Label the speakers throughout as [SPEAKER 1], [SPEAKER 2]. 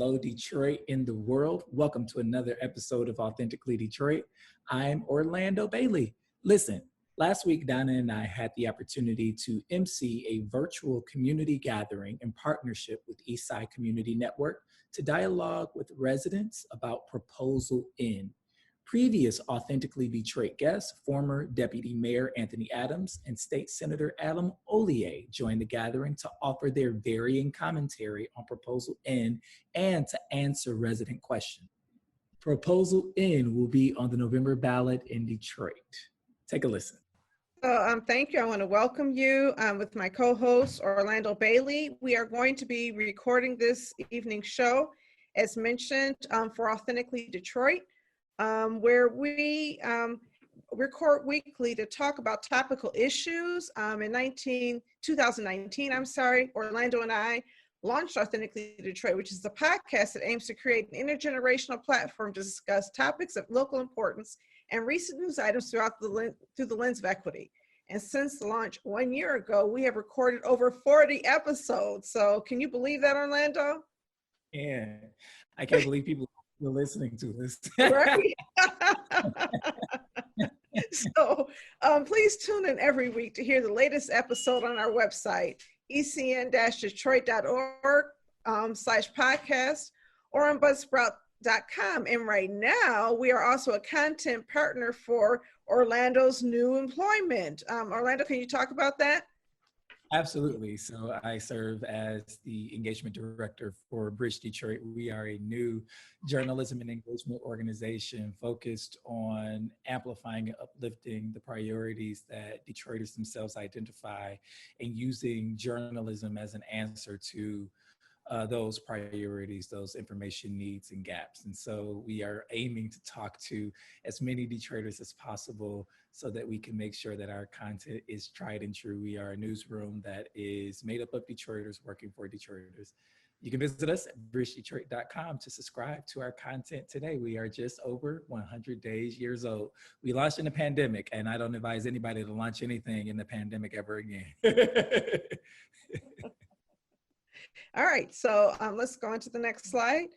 [SPEAKER 1] Hello, Detroit in the world. Welcome to another episode of Authentically Detroit. I'm Orlando Bailey. Listen, last week, Donna and I had the opportunity to emcee a virtual community gathering in partnership with Eastside Community Network to dialogue with residents about Proposal N. Previous Authentically Detroit guests, former Deputy Mayor Anthony Adams and State Senator Adam Hollier, joined the gathering to offer their varying commentary on Proposal N and to answer resident questions. Proposal N will be on the November ballot in Detroit. Take a listen.
[SPEAKER 2] Thank you. I want to welcome you with my co-host, Orlando Bailey. We are going to be recording this evening's show, as mentioned, for Authentically Detroit, where we record weekly to talk about topical issues. In 2019, Orlando and I launched Authentically Detroit, which is the podcast that aims to create an intergenerational platform to discuss topics of local importance and recent news items through the lens of equity. And since the launch 1 year ago, we have recorded over 40 episodes. So can you believe that, Orlando?
[SPEAKER 1] Yeah, I can't believe people are listening to this.
[SPEAKER 2] Right? So please tune in every week to hear the latest episode on our website, ecn-detroit.org/podcast, or on buzzsprout.com. And right now, we are also a content partner for Orlando's new employment. Orlando, can you talk about that?
[SPEAKER 1] Absolutely. So I serve as the engagement director for Bridge Detroit. We are a new journalism and engagement organization focused on amplifying and uplifting the priorities that Detroiters themselves identify and using journalism as an answer to those priorities, those information needs and gaps. And so we are aiming to talk to as many Detroiters as possible so that we can make sure that our content is tried and true. We are a newsroom that is made up of Detroiters working for Detroiters. You can visit us at bridgedetroit.com to subscribe to our content today. We are just over 100 years old. We launched in the pandemic, and I don't advise anybody to launch anything in the pandemic ever again.
[SPEAKER 2] All right, so let's go on to the next slide.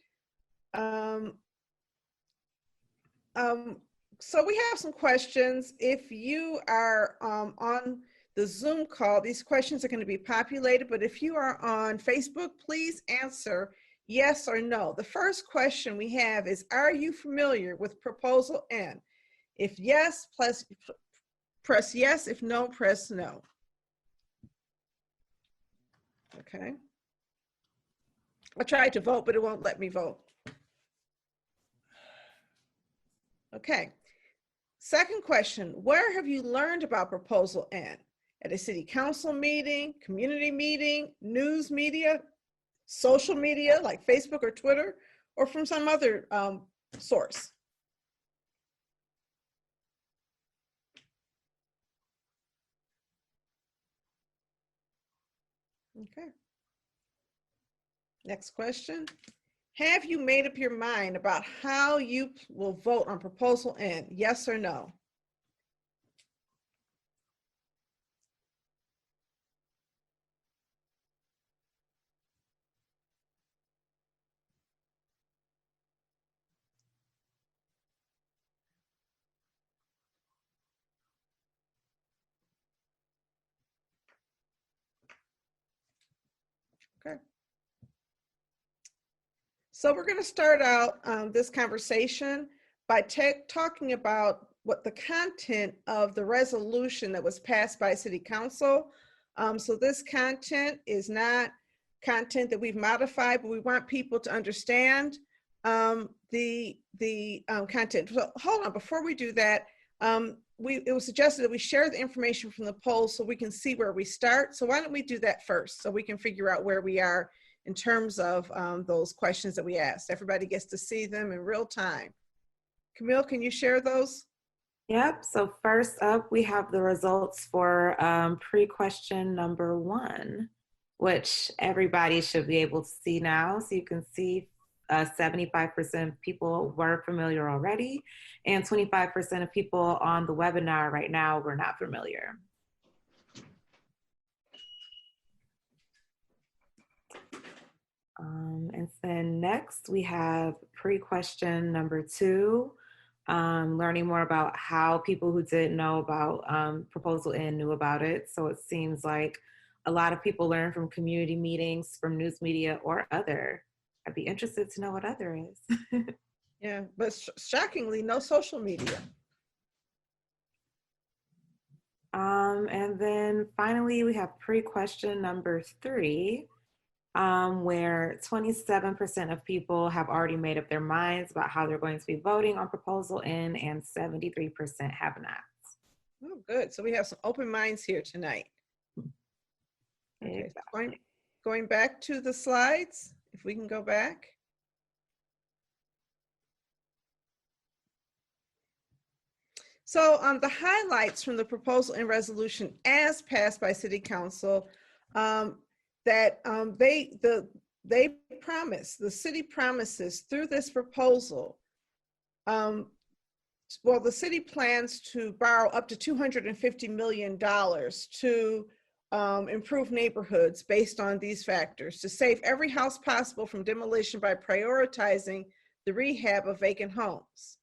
[SPEAKER 2] So we have some questions. If you are on the Zoom call, these questions are going to be populated, but if you are on Facebook, please answer yes or no. The first question we have is, are you familiar with Proposal N? If yes, press yes. If no, press no. Okay. I tried to vote, but it won't let me vote. Okay. Second question, where have you learned about Proposal N? At a city council meeting, community meeting, news media, social media like Facebook or Twitter, or from some other source? Okay. Next question. Have you made up your mind about how you will vote on Proposal N? Yes or no? Okay. So we're going to start out this conversation by talking about what the content of the resolution that was passed by City Council. So this content is not content that we've modified, but we want people to understand the content. So hold on, before we do that, it was suggested that we share the information from the poll so we can see where we start. So why don't we do that first so we can figure out where we are in terms of those questions that we asked. Everybody gets to see them in real time. Camille, can you share those?
[SPEAKER 3] Yep, so first up, we have the results for pre-question number 1, which everybody should be able to see now. So you can see 75% of people were familiar already, and 25% of people on the webinar right now were not familiar. And then next we have pre-question number 2, learning more about how people who didn't know about Proposal N knew about it. So it seems like a lot of people learn from community meetings, from news media, or other. I'd be interested to know what other is.
[SPEAKER 2] Yeah, but shockingly, no social media.
[SPEAKER 3] And then finally, we have pre-question number 3, where 27% of people have already made up their minds about how they're going to be voting on Proposal N, and 73% have not.
[SPEAKER 2] Oh, good. So we have some open minds here tonight. Okay,
[SPEAKER 3] Exactly.
[SPEAKER 2] going back to the slides, if we can go back. So the highlights from the proposal and resolution as passed by City Council, that they promise, the city promises through this proposal, well, the city plans to borrow up to $250 million to improve neighborhoods based on these factors, to save every house possible from demolition by prioritizing the rehab of vacant homes,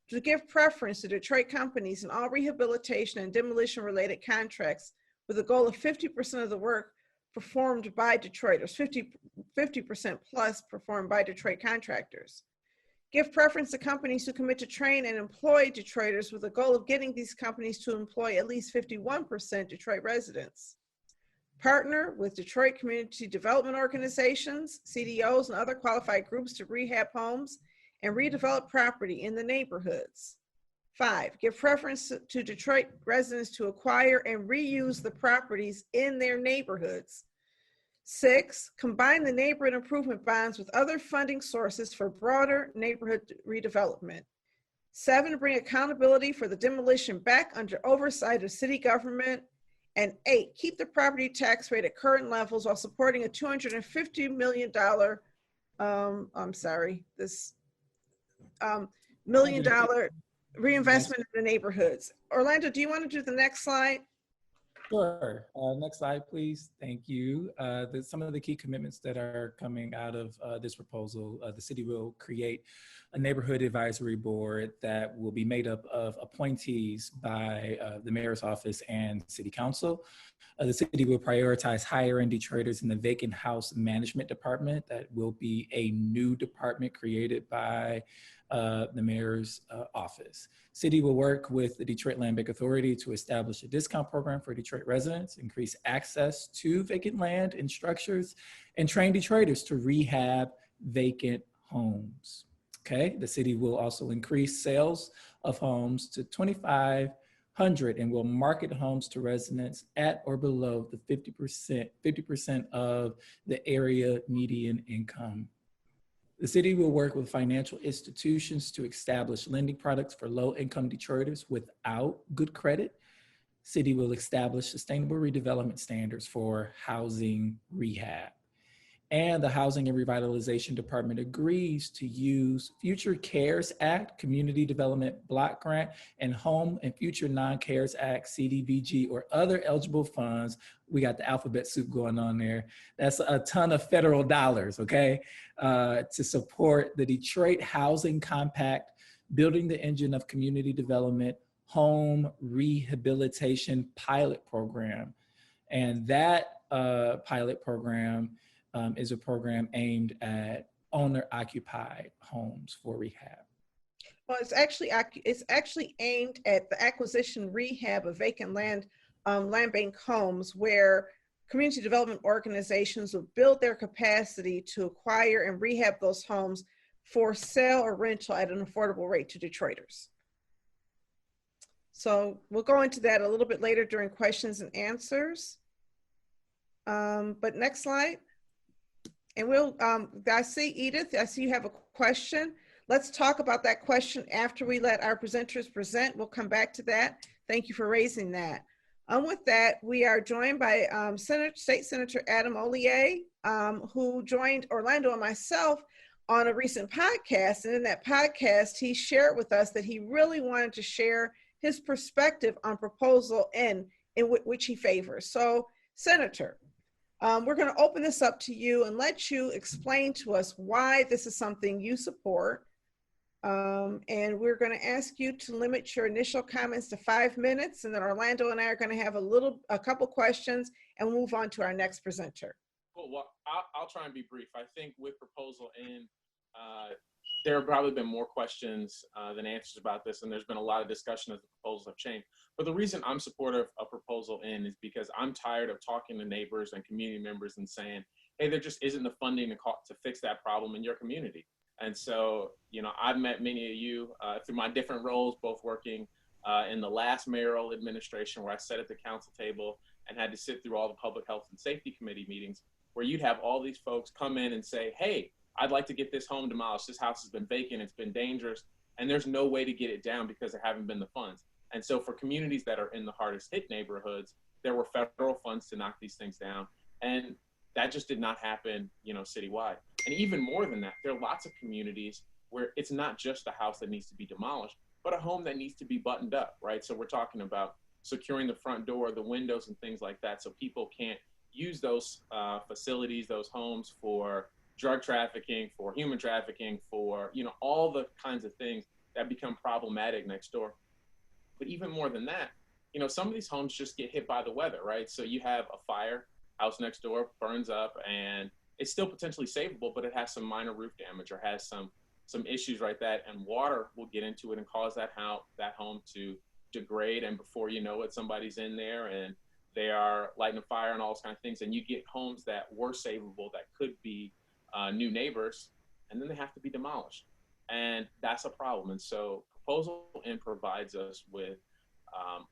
[SPEAKER 2] to give preference to Detroit companies in all rehabilitation and demolition related contracts with a goal of 50% of the work performed by Detroiters, 50% plus performed by Detroit contractors. Give preference to companies who commit to train and employ Detroiters with a goal of getting these companies to employ at least 51% Detroit residents. Partner with Detroit community development organizations, CDOs, and other qualified groups to rehab homes and redevelop property in the neighborhoods. 5, give preference to Detroit residents to acquire and reuse the properties in their neighborhoods. 6, combine the neighborhood improvement bonds with other funding sources for broader neighborhood redevelopment. 7, bring accountability for the demolition back under oversight of city government. And 8, keep the property tax rate at current levels while supporting a $250 million, $1 million reinvestment in the neighborhoods. Orlando, do you want to do the next slide?
[SPEAKER 1] Sure. Next slide, please. Thank you. Some of the key commitments that are coming out of this proposal, the city will create a neighborhood advisory board that will be made up of appointees by the mayor's office and city council. The city will prioritize hiring Detroiters in the vacant house management department. That will be a new department created by the mayor's office. City will work with the Detroit Land Bank Authority to establish a discount program for Detroit residents, increase access to vacant land and structures, and train Detroiters to rehab vacant homes. Okay, the city will also increase sales of homes to 2,500 and will market homes to residents at or below the 50% of the area median income. The city will work with financial institutions to establish lending products for low-income Detroiters without good credit. City will establish sustainable redevelopment standards for housing rehab. And the Housing and Revitalization Department agrees to use future CARES Act, Community Development Block Grant, and Home and Future Non-CARES Act, CDBG, or other eligible funds. We got the alphabet soup going on there. That's a ton of federal dollars, okay, to support the Detroit Housing Compact, Building the Engine of Community Development, Home Rehabilitation Pilot Program. And that pilot program is a program aimed at owner-occupied homes for rehab.
[SPEAKER 2] Well, it's actually aimed at the acquisition rehab of vacant land bank homes, where community development organizations will build their capacity to acquire and rehab those homes for sale or rental at an affordable rate to Detroiters. So we'll go into that a little bit later during questions and answers. But next slide. And I see Edith, I see you have a question. Let's talk about that question after we let our presenters present. We'll come back to that. Thank you for raising that. With that, we are joined by State Senator Adam Hollier, who joined Orlando and myself on a recent podcast. And in that podcast, he shared with us that he really wanted to share his perspective on Proposal N, in which he favors. So, Senator, We're going to open this up to you and let you explain to us why this is something you support. And we're going to ask you to limit your initial comments to 5 minutes, and then Orlando and I are going to have a couple questions and move on to our next presenter.
[SPEAKER 4] Cool. Well, I'll try and be brief. I think with proposal N, there have probably been more questions than answers about this, and there's been a lot of discussion as the proposals have changed. But the reason I'm supportive of proposal N is because I'm tired of talking to neighbors and community members and saying, hey, there just isn't the funding to fix that problem in your community. And so, you know, I've met many of you through my different roles, both working in the last mayoral administration where I sat at the council table and had to sit through all the public health and safety committee meetings, where you'd have all these folks come in and say, hey, I'd like to get this home demolished. This house has been vacant. It's been dangerous. And there's no way to get it down because there haven't been the funds. And so for communities that are in the hardest hit neighborhoods, there were federal funds to knock these things down. And that just did not happen, you know, citywide. And even more than that, there are lots of communities where it's not just a house that needs to be demolished, but a home that needs to be buttoned up, right? So we're talking about securing the front door, the windows and things like that, so people can't use those facilities, those homes for drug trafficking, for human trafficking, for, you know, all the kinds of things that become problematic next door. But even more than that, you know, some of these homes just get hit by the weather, right? So you have a fire, house next door burns up, and it's still potentially savable, but it has some minor roof damage or has some issues like that, and water will get into it and cause that home to degrade, and before you know it, somebody's in there and they are lighting a fire and all those kind of things, and you get homes that were savable that could be new neighbors, and then they have to be demolished, and that's a problem. And so proposal N provides us with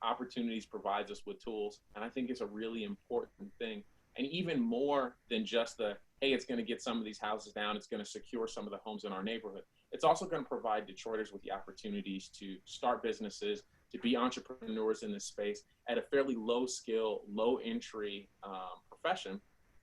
[SPEAKER 4] opportunities, provides us with tools, and I think it's a really important thing. And even more than just the, hey, it's going to get some of these houses down, it's going to secure some of the homes in our neighborhood. It's also going to provide Detroiters with the opportunities to start businesses, to be entrepreneurs in this space at a fairly low skill, low entry profession.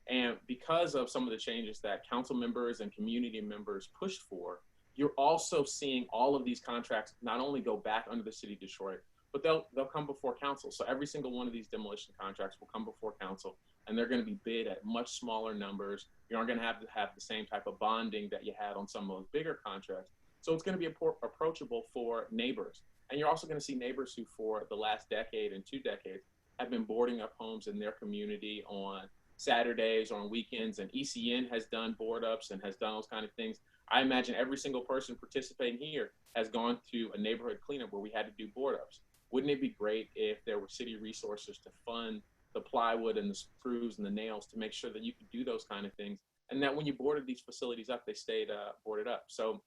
[SPEAKER 4] And because of some of the changes that council members and community members pushed for, you're also seeing all of these contracts not only go back under the city of Detroit, but they'll come before council. So every single one of these demolition contracts will come before council, and they're going to be bid at much smaller numbers. You aren't going to have the same type of bonding that you had on some of those bigger contracts. So it's going to be approachable for neighbors. And you're also going to see neighbors who for the last decade and 2 decades have been boarding up homes in their community on Saturdays or on weekends, and ECN has done board ups and has done those kind of things. I imagine every single person participating here has gone to a neighborhood cleanup where we had to do board ups. Wouldn't it be great if there were city resources to fund the plywood and the screws and the nails to make sure that you could do those kind of things, and that when you boarded these facilities up, they stayed boarded up? So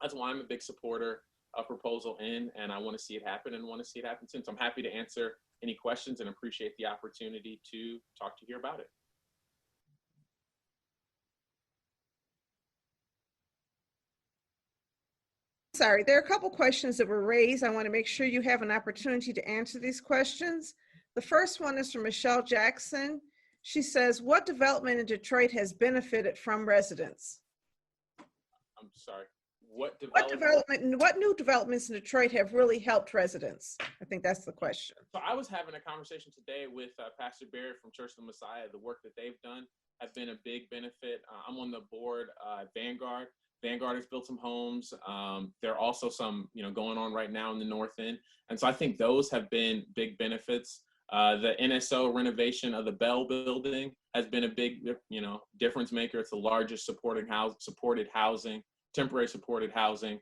[SPEAKER 4] that's why I'm a big supporter of proposal N, and I want to see it happen and want to see it happen soon. So I'm happy to answer any questions and appreciate the opportunity to talk to you about it.
[SPEAKER 2] Sorry, there are a couple questions that were raised. I want to make sure you have an opportunity to answer these questions. The first one is from Michelle Jackson. She says, what development in Detroit has benefited from residents?
[SPEAKER 4] I'm sorry, what
[SPEAKER 2] new developments in Detroit have really helped residents? I think that's the question.
[SPEAKER 4] So I was having a conversation today with Pastor Barrett from Church of the Messiah. The work that they've done has been a big benefit. I'm on the board Vanguard. Vanguard has built some homes. There are also some, you know, going on right now in the North End. And so I think those have been big benefits. The NSO renovation of the Bell building has been a big, you know, difference maker. It's the largest temporary supported housing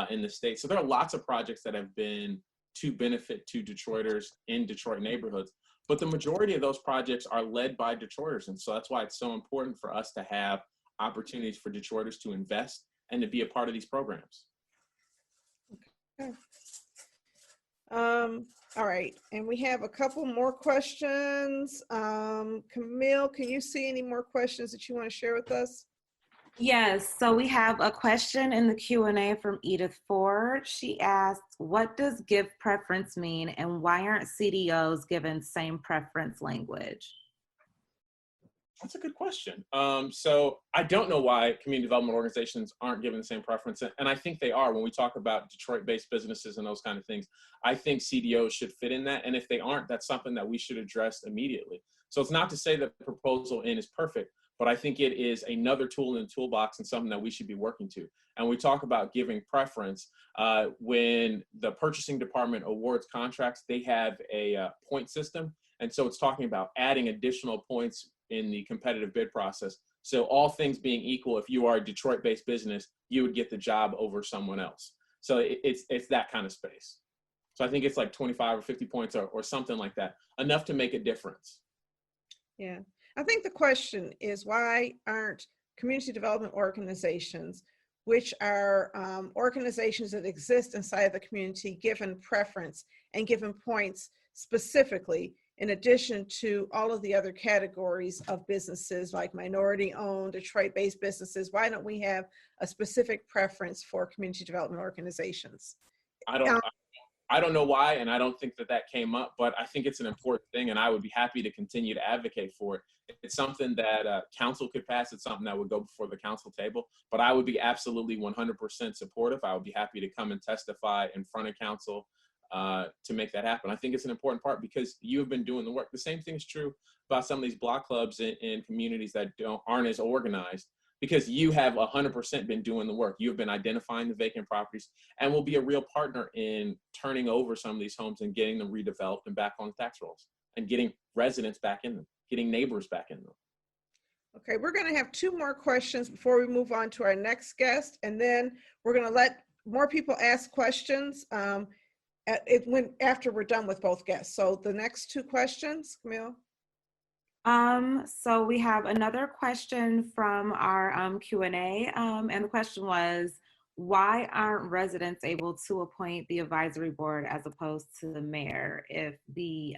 [SPEAKER 4] in the state. So there are lots of projects that have been to benefit to Detroiters in Detroit neighborhoods. But the majority of those projects are led by Detroiters. And so that's why it's so important for us to have opportunities for Detroiters to invest and to be a part of these programs.
[SPEAKER 2] Okay. All right, and we have a couple more questions. Camille, can you see any more questions that you want to share with us?
[SPEAKER 3] Yes, so we have a question in the Q&A from Edith Ford. She asked, what does give preference mean, and why aren't CDOs given same preference language?
[SPEAKER 4] That's a good question. So I don't know why community development organizations aren't given the same preference. And I think they are when we talk about Detroit-based businesses and those kind of things. I think CDOs should fit in that. And if they aren't, that's something that we should address immediately. So it's not to say that the proposal in is perfect, but I think it is another tool in the toolbox and something that we should be working to. And we talk about giving preference. When the purchasing department awards contracts, they have a point system. And so it's talking about adding additional points in the competitive bid process. So all things being equal, if you are a Detroit-based business, you would get the job over someone else. So it's that kind of space. So I think it's like 25 or 50 points or something like that, enough to make a difference.
[SPEAKER 2] Yeah, I think the question is, why aren't community development organizations, which are organizations that exist inside the community, given preference and given points specifically, in addition to all of the other categories of businesses like minority-owned, Detroit-based businesses? Why don't we have a specific preference for community development organizations?
[SPEAKER 4] I don't know why, and I don't think that came up, but I think it's an important thing, and I would be happy to continue to advocate for it. It's something that council could pass. It's something that would go before the council table, but I would be absolutely 100% supportive. I would be happy to come and testify in front of council to make that happen. I think it's an important part because you have been doing the work. The same thing is true about some of these block clubs in communities that aren't as organized, because you have 100% been doing the work. You've been identifying the vacant properties and will be a real partner in turning over some of these homes and getting them redeveloped and back on the tax rolls and getting residents back in them, getting neighbors back in them.
[SPEAKER 2] Okay, we're going to have two more questions before we move on to our next guest, and then we're going to let more people ask questions after we're done with both guests. So the next two questions, Camille.
[SPEAKER 3] So we have another question from our Q&A, and the question was, why aren't residents able to appoint the advisory board as opposed to the mayor if the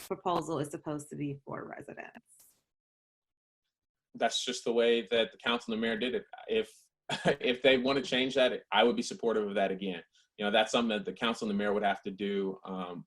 [SPEAKER 3] proposal is supposed to be for residents?
[SPEAKER 4] That's just the way that the council and the mayor did it. If they want to change that, I would be supportive of that again. You know, that's something that the council and the mayor would have to do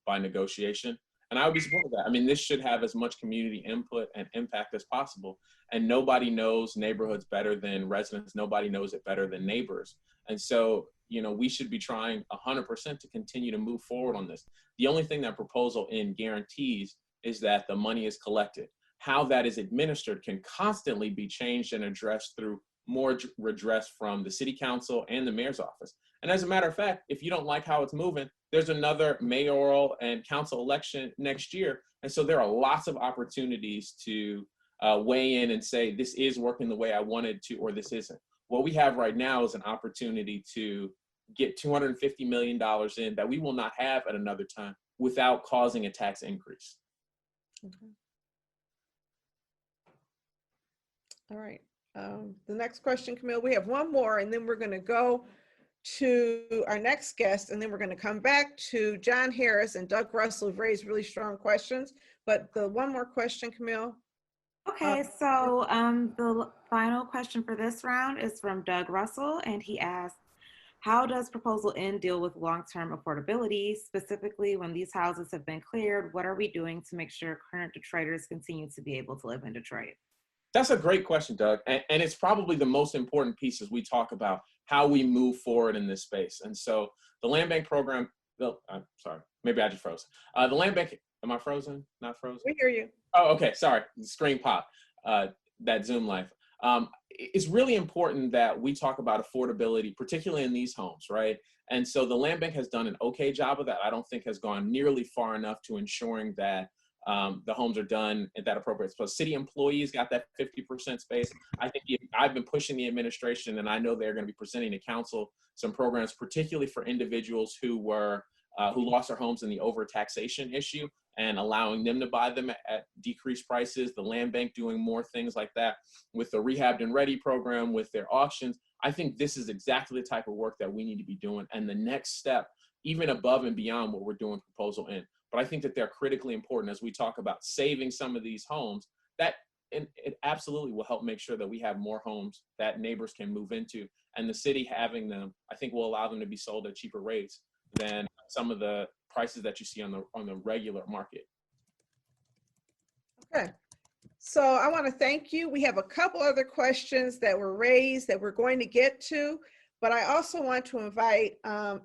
[SPEAKER 4] by negotiation. And I would be supportive of that. I mean, this should have as much community input and impact as possible. And nobody knows neighborhoods better than residents. Nobody knows it better than neighbors. And so, you know, we should be trying 100% to continue to move forward on this. The only thing that proposal in guarantees is that the money is collected. How that is administered can constantly be changed and addressed through more redress from the city council and the mayor's office. And as a matter of fact, if you don't like how it's moving, there's another mayoral and council election next year. And so there are lots of opportunities to weigh in and say, this is working the way I wanted to, or this isn't. What we have right now is an opportunity to get $250 million in that we will not have at another time without causing a tax increase.
[SPEAKER 2] Okay. All right. The next question, Camille, we have one more, and then we're going to go to our next guest, and then we're going to come back to John Harris and Doug Russell, who've raised really strong questions. But the one more question, Camille.
[SPEAKER 3] Okay, so the final question for this round is from Doug Russell, and he asked, how does Proposal N deal with long-term affordability? Specifically, when these houses have been cleared, what are we doing to make sure current Detroiters continue to be able to live in Detroit?
[SPEAKER 4] That's a great question, Doug. And it's probably the most important piece as we talk about how we move forward in this space. And so the land bank program, I'm sorry, maybe I just froze. The land bank, am I frozen? Not frozen?
[SPEAKER 2] We hear you.
[SPEAKER 4] Oh, okay, sorry, the screen popped, that Zoom life. It's really important that we talk about affordability, particularly in these homes, right? And so the land bank has done an okay job of that. I don't think has gone nearly far enough to ensuring that the homes are done at that appropriate space. City employees got that 50% space. I think I've been pushing the administration, and I know they're going to be presenting to council some programs, particularly for individuals who lost their homes in the overtaxation issue, and allowing them to buy them at decreased prices. The land bank doing more things like that with the Rehabbed and Ready program, with their auctions. I think this is exactly the type of work that we need to be doing, and the next step, even above and beyond what we're doing Proposal N. But I think that they're critically important as we talk about saving some of these homes. That it absolutely will help make sure that we have more homes that neighbors can move into, and the city having them, I think, will allow them to be sold at cheaper rates than some of the prices that you see on the regular market.
[SPEAKER 2] Okay. So I want to thank you. We have a couple other questions that were raised that we're going to get to, but I also want to invite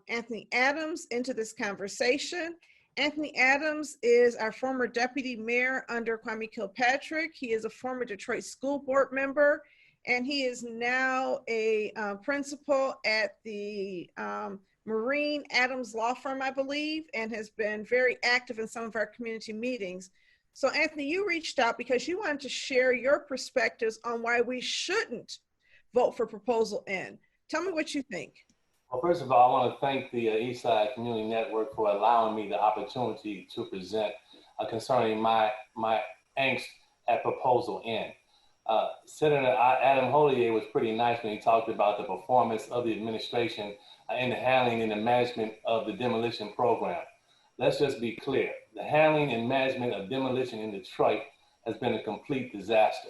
[SPEAKER 2] Anthony Adams into this conversation. Anthony Adams is our former deputy mayor under Kwame Kilpatrick. He is a former Detroit school board member, and he is now a principal at the Marine Adams Law Firm, I believe, and has been very active in some of our community meetings. So Anthony, you reached out because you wanted to share your perspectives on why we shouldn't vote for Proposal N. Tell me what you think.
[SPEAKER 5] Well, first of all, I want to thank the Eastside Community Network for allowing me the opportunity to present concerning my angst at Proposal N. Senator Adam Hollier was pretty nice when he talked about the performance of the administration in the handling and the management of the demolition program. Let's just be clear. The handling and management of demolition in Detroit has been a complete disaster.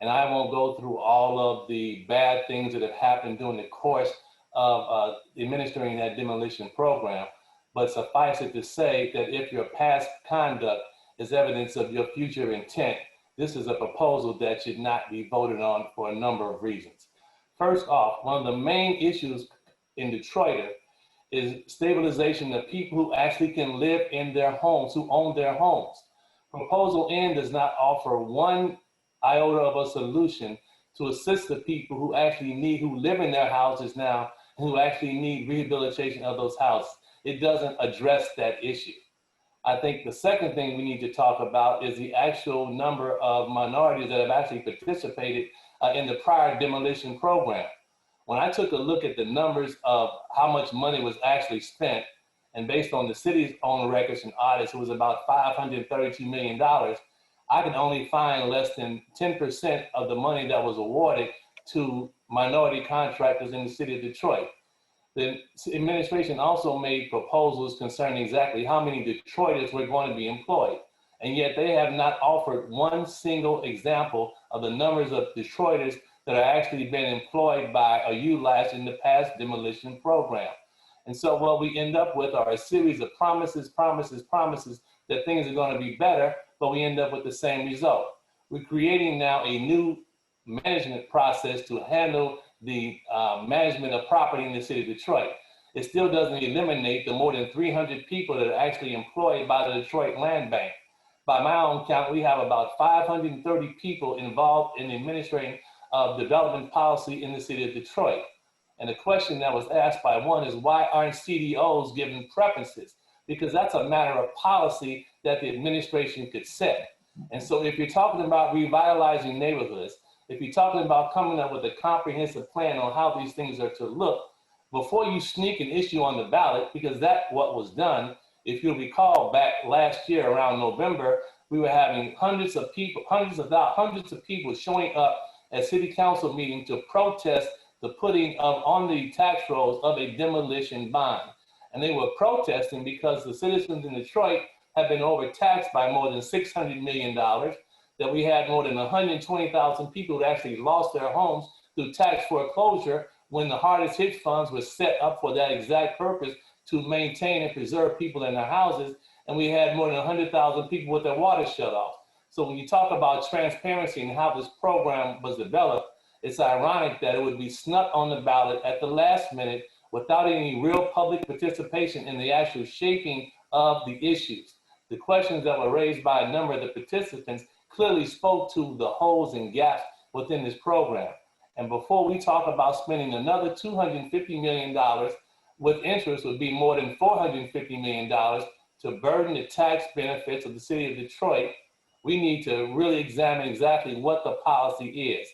[SPEAKER 5] And I won't go through all of the bad things that have happened during the course of administering that demolition program, but suffice it to say that if your past conduct is evidence of your future intent, this is a proposal that should not be voted on for a number of reasons. First off, one of the main issues in Detroit is stabilization of people who actually can live in their homes, who own their homes. Proposal N does not offer one iota of a solution to assist the people who actually need, who live in their houses now, and who actually need rehabilitation of those houses. It doesn't address that issue. I think the second thing we need to talk about is the actual number of minorities that have actually participated in the prior demolition program. When I took a look at the numbers of how much money was actually spent, and based on the city's own records and audits, it was about $532 million, I could only find less than 10% of the money that was awarded to minority contractors in the city of Detroit. The administration also made proposals concerning exactly how many Detroiters were going to be employed. And yet they have not offered one single example of the numbers of Detroiters that are actually been employed by or utilized in the past demolition program. And so what we end up with are a series of promises that things are going to be better, but we end up with the same result. We're creating now a new management process to handle the management of property in the city of Detroit. It still doesn't eliminate the more than 300 people that are actually employed by the Detroit Land Bank. By my own count, we have about 530 people involved in administering of development policy in the city of Detroit. And the question that was asked by one is, why aren't CDOs given preferences? Because that's a matter of policy that the administration could set. And so if you're talking about revitalizing neighborhoods, if you're talking about coming up with a comprehensive plan on how these things are to look, before you sneak an issue on the ballot, because that's what was done, if you'll recall back last year around November, we were having hundreds of people showing up at city council meeting to protest the putting of on the tax rolls of a demolition bond. And they were protesting because the citizens in Detroit have been overtaxed by more than $600 million, that we had more than 120,000 people that actually lost their homes through tax foreclosure when the hardest hit funds were set up for that exact purpose to maintain and preserve people in their houses. And we had more than 100,000 people with their water shut off. So when you talk about transparency and how this program was developed, it's ironic that it would be snuck on the ballot at the last minute without any real public participation in the actual shaping of the issues. The questions that were raised by a number of the participants clearly spoke to the holes and gaps within this program. And before we talk about spending another $250 million with interest, would be more than $450 million to burden the tax benefits of the city of Detroit, we need to really examine exactly what the policy is.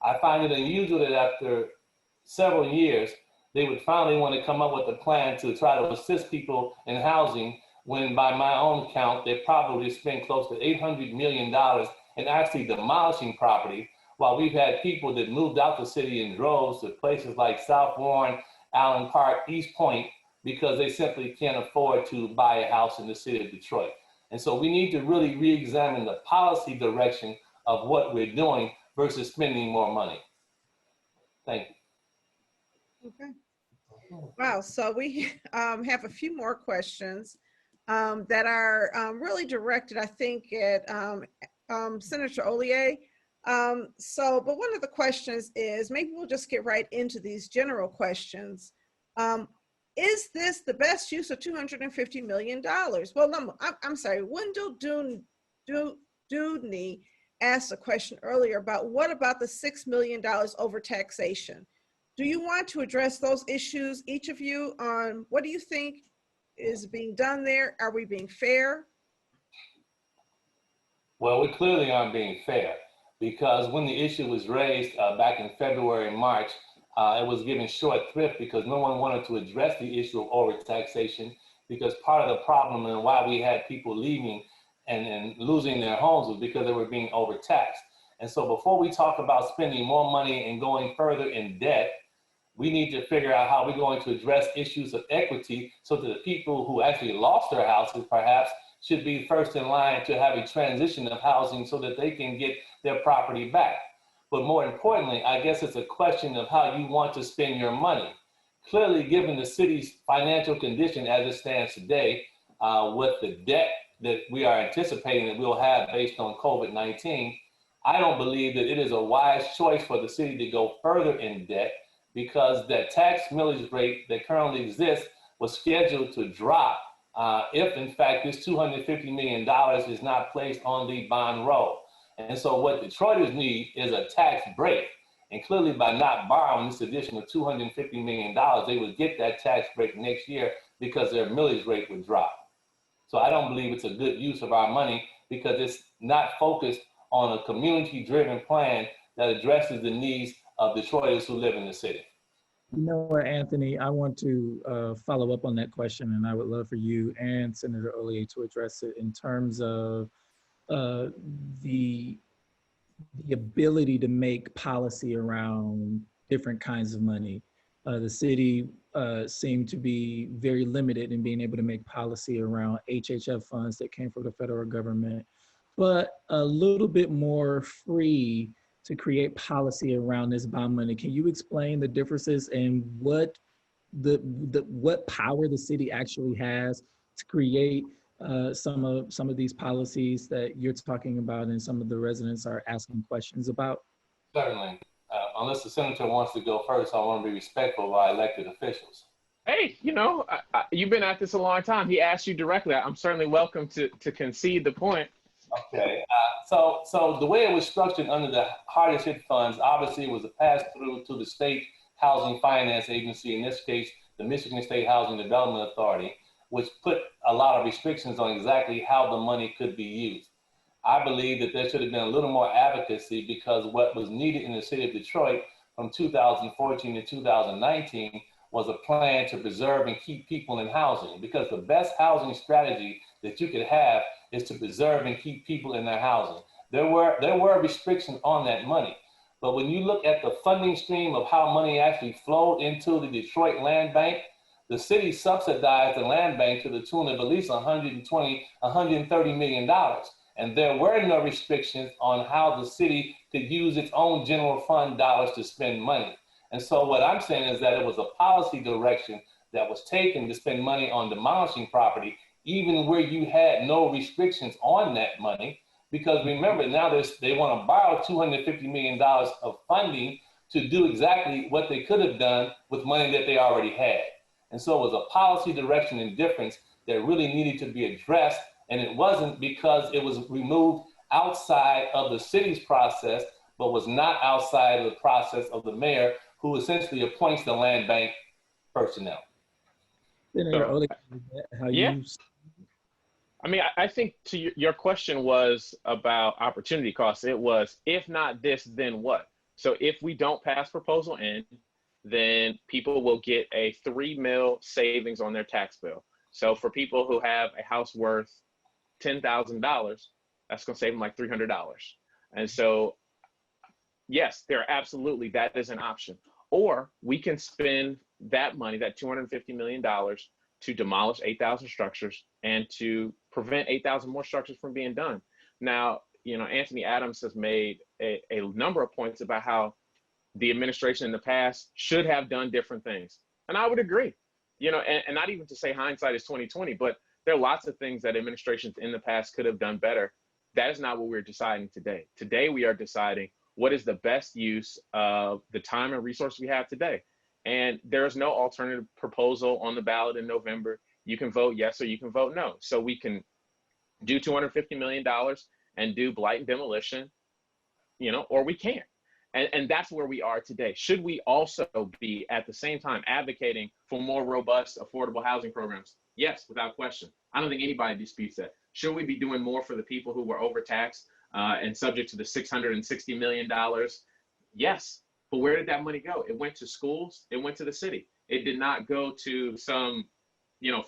[SPEAKER 5] I find it unusual that after several years, they would finally want to come up with a plan to try to assist people in housing, when by my own count, they probably spent close to $800 million in actually demolishing property, while we've had people that moved out the city in droves to places like South Warren, Allen Park, East Point, because they simply can't afford to buy a house in the city of Detroit. And so we need to really re-examine the policy direction of what we're doing versus spending more money. Thank you.
[SPEAKER 2] Okay. Wow, so we have a few more questions that are really directed, I think, at Senator Hollier. But one of the questions is, maybe we'll just get right into these general questions. Is this the best use of $250 million? Well, no, I'm sorry, Wendell Dudney asked a question earlier about what about the $6 million over taxation? Do you want to address those issues, each of you, on what do you think is being done there? Are we being fair?
[SPEAKER 5] Well, we clearly aren't being fair, because when the issue was raised back in February and March, it was given short thrift because no one wanted to address the issue of overtaxation, because part of the problem and why we had people leaving and losing their homes was because they were being overtaxed. And so before we talk about spending more money and going further in debt, we need to figure out how we're going to address issues of equity so that the people who actually lost their houses perhaps should be first in line to have a transition of housing so that they can get their property back. But more importantly, I guess it's a question of how you want to spend your money. Clearly, given the city's financial condition as it stands today, with the debt that we are anticipating that we'll have based on COVID-19, I don't believe that it is a wise choice for the city to go further in debt, because the tax millage rate that currently exists was scheduled to drop if, in fact, this $250 million is not placed on the bond roll. And so what Detroiters need is a tax break. And clearly, by not borrowing this additional $250 million, they would get that tax break next year because their millage rate would drop. So I don't believe it's a good use of our money, because it's not focused on a community-driven plan that addresses the needs of Detroiters who live in the city.
[SPEAKER 1] You know what, Anthony, I want to follow up on that question, and I would love for you and Senator Hollier to address it in terms of the ability to make policy around different kinds of money. The city seemed to be very limited in being able to make policy around HHF funds that came from the federal government, but a little bit more free to create policy around this bond money. Can you explain the differences and what what power the city actually has to create some of these policies that you're talking about and some of the residents are asking questions about?
[SPEAKER 5] Certainly. Unless the senator wants to go first, I want to be respectful of our elected officials.
[SPEAKER 4] Hey, you know, you've been at this a long time. He asked you directly. I'm certainly welcome to concede the point.
[SPEAKER 5] Okay, so the way it was structured under the hardest hit funds, obviously it was a pass through to the state housing finance agency, in this case, the Michigan State Housing Development Authority, which put a lot of restrictions on exactly how the money could be used. I believe that there should have been a little more advocacy, because what was needed in the city of Detroit from 2014 to 2019 was a plan to preserve and keep people in housing, because the best housing strategy that you could have is to preserve and keep people in their housing. There were restrictions on that money, but when you look at the funding stream of how money actually flowed into the Detroit Land Bank, the city subsidized the land bank to the tune of at least $120, $130 million. And there were no restrictions on how the city could use its own general fund dollars to spend money. And so what I'm saying is that it was a policy direction that was taken to spend money on demolishing property, even where you had no restrictions on that money. Because remember, now they want to borrow $250 million of funding to do exactly what they could have done with money that they already had. And so it was a policy direction and difference that really needed to be addressed. And it wasn't because it was removed outside of the city's process, but was not outside of the process of the mayor, who essentially appoints the land bank personnel.
[SPEAKER 1] So,
[SPEAKER 4] yeah. I mean, I think to your question was about opportunity costs. It was, if not this, then what? So if we don't pass Proposal N, then people will get a $3 million savings on their tax bill. So for people who have a house worth $10,000, that's going to save them like $300. And so, yes, absolutely, that is an option. Or we can spend that money, that $250 million, to demolish 8,000 structures and to prevent 8,000 more structures from being done. Now, you know, Anthony Adams has made a number of points about how the administration in the past should have done different things. And I would agree, you know, and not even to say hindsight is 2020, but there are lots of things that administrations in the past could have done better. That is not what we're deciding today. Today, we are deciding what is the best use of the time and resources we have today. And there is no alternative proposal on the ballot in November. You can vote yes or you can vote no. So we can do $250 million and do blight and demolition, or we can't. And that's where we are today. Should we also be at the same time advocating for more robust, affordable housing programs? Yes, without question. I don't think anybody disputes that. Should we be doing more for the people who were overtaxed and subject to the $660 million? Yes. But where did that money go? It went to schools. It went to the city. It did not go to some,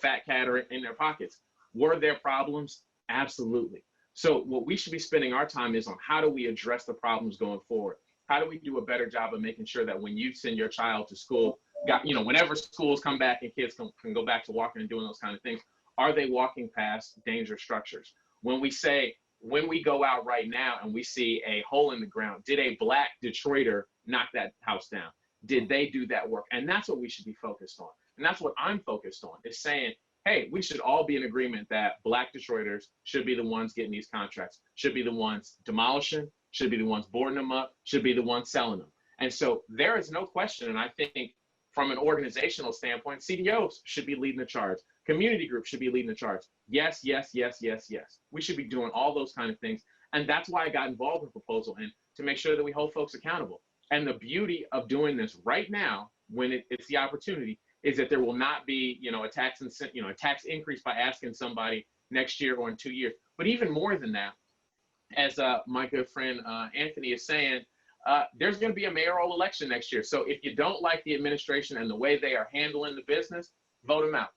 [SPEAKER 4] fat cat or in their pockets. Were there problems? Absolutely. So what we should be spending our time is on how do we address the problems going forward? How do we do a better job of making sure that when you send your child to school, whenever schools come back and kids can go back to walking and doing those kind of things, are they walking past dangerous structures? When we go out right now and we see a hole in the ground, did a Black Detroiter knock that house down? Did they do that work? And that's what we should be focused on. And that's what I'm focused on, is saying, hey, we should all be in agreement that Black Detroiters should be the ones getting these contracts, should be the ones demolishing, should be the ones boarding them up, should be the ones selling them. And so there is no question. And I think from an organizational standpoint, CDOs should be leading the charge. Community groups should be leading the charge. Yes, yes, yes, yes, yes. We should be doing all those kind of things. And that's why I got involved in proposal and to make sure that we hold folks accountable. And the beauty of doing this right now, when it's the opportunity, is that there will not be, a tax increase by asking somebody next year or in 2 years. But even more than that, as my good friend Anthony is saying, there's going to be a mayoral election next year. So if you don't like the administration and the way they are handling the business, vote them out.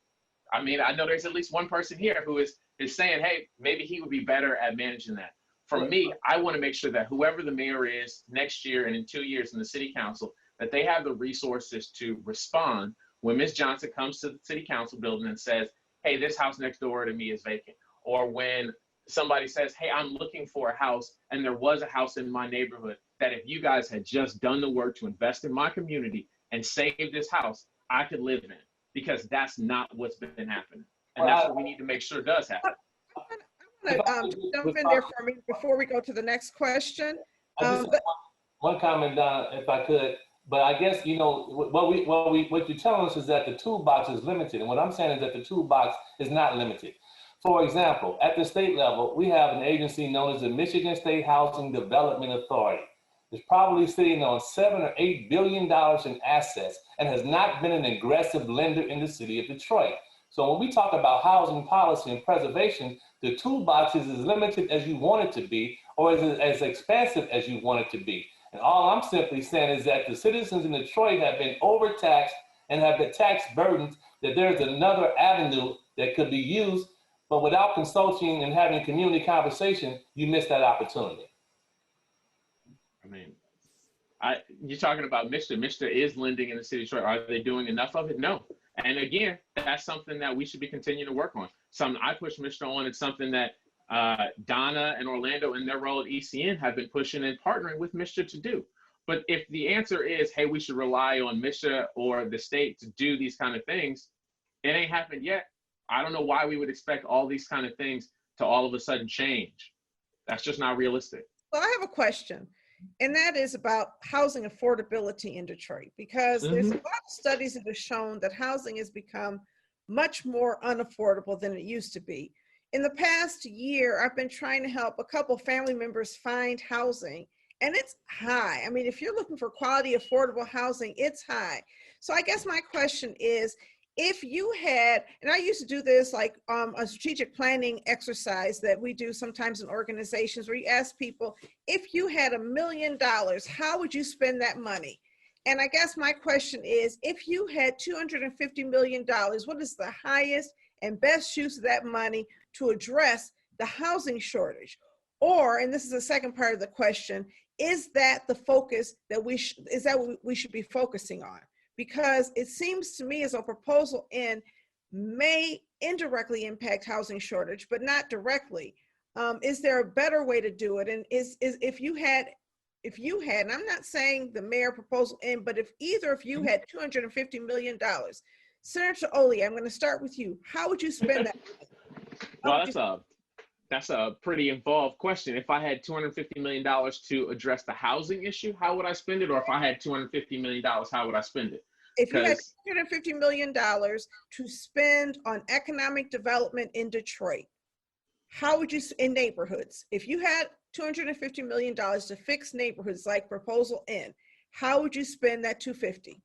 [SPEAKER 4] I mean, I know there's at least one person here who is saying, hey, maybe he would be better at managing that. For me, I want to make sure that whoever the mayor is next year and in 2 years in the city council, that they have the resources to respond when Ms. Johnson comes to the city council building and says, hey, this house next door to me is vacant. Or when somebody says, hey, I'm looking for a house and there was a house in my neighborhood, that if you guys had just done the work to invest in my community and save this house, I could live in. Because that's not what's been happening. And that's what we need to make sure does happen.
[SPEAKER 2] I want to jump in there for me before we go to the next question.
[SPEAKER 5] One comment, Donna, if I could. But I guess, what you're telling us is that the toolbox is limited. And what I'm saying is that the toolbox is not limited. For example, at the state level, we have an agency known as the Michigan State Housing Development Authority. It's probably sitting on $7 or $8 billion in assets and has not been an aggressive lender in the city of Detroit. So when we talk about housing policy and preservation, the toolbox is as limited as you want it to be, or as expansive as you want it to be. And all I'm simply saying is that the citizens in Detroit have been overtaxed and have been tax burdened, that there's another avenue that could be used, but without consulting and having community conversation, you miss that opportunity.
[SPEAKER 4] I mean, you're talking about Mr. Mr. is lending in the city of Detroit. Are they doing enough of it? No. And again, that's something that we should be continuing to work on. Something I push Mr. on. It's something that Donna and Orlando in their role at ECN have been pushing and partnering with Mr. to do. But if the answer is, hey, we should rely on Mr. or the state to do these kind of things, it ain't happened yet. I don't know why we would expect all these kind of things to all of a sudden change. That's just not realistic.
[SPEAKER 2] Well, I have a question. And that is about housing affordability in Detroit, because there's a lot of studies that have shown that housing has become much more unaffordable than it used to be. In the past year, I've been trying to help a couple family members find housing, and it's high. I mean, if you're looking for quality, affordable housing, it's high. So I guess my question is, if you had, and I used to do this like a strategic planning exercise that we do sometimes in organizations where you ask people, if you had $1 million, how would you spend that money? And I guess my question is, if you had $250 million, what is the highest and best use of that money to address the housing shortage? Or, and this is the second part of the question, is that the focus that we should be focusing on? Because it seems to me as a proposal in may indirectly impact housing shortage, but not directly. Is there a better way to do it? And if you had, and I'm not saying the mayor proposal in, but if either of you had $250 million, Senator Oley, I'm going to start with you. How would you spend that?
[SPEAKER 4] Well, That's a pretty involved question. If I had $250 million to address the housing issue, how would I spend it? Or if I had $250 million, how would I spend it?
[SPEAKER 2] If you had
[SPEAKER 4] Because
[SPEAKER 2] $250 million to spend on economic development in Detroit, how would you, in neighborhoods, if you had $250 million to fix neighborhoods like Proposal N, how would you spend that 250?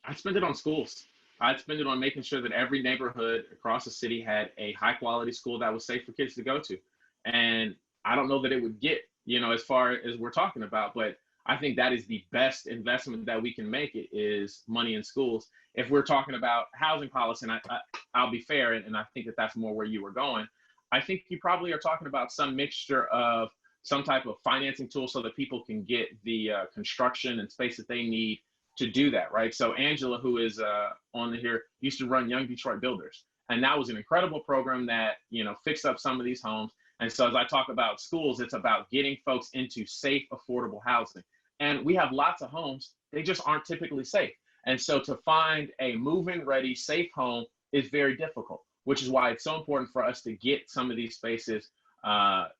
[SPEAKER 4] I'd spend it on schools. I'd spend it on making sure that every neighborhood across the city had a high quality school that was safe for kids to go to. And I don't know that it would get, as far as we're talking about, but I think that is the best investment that we can make, it is money in schools. If we're talking about housing policy, and I'll be fair, and I think that that's more where you were going, I think you probably are talking about some mixture of some type of financing tool so that people can get the construction and space that they need to do that, right? So Angela, who is on here, used to run Young Detroit Builders. And that was an incredible program that, fixed up some of these homes. And so as I talk about schools, it's about getting folks into safe, affordable housing. And we have lots of homes, they just aren't typically safe. And so to find a move-in ready, safe home is very difficult, which is why it's so important for us to get some of these spaces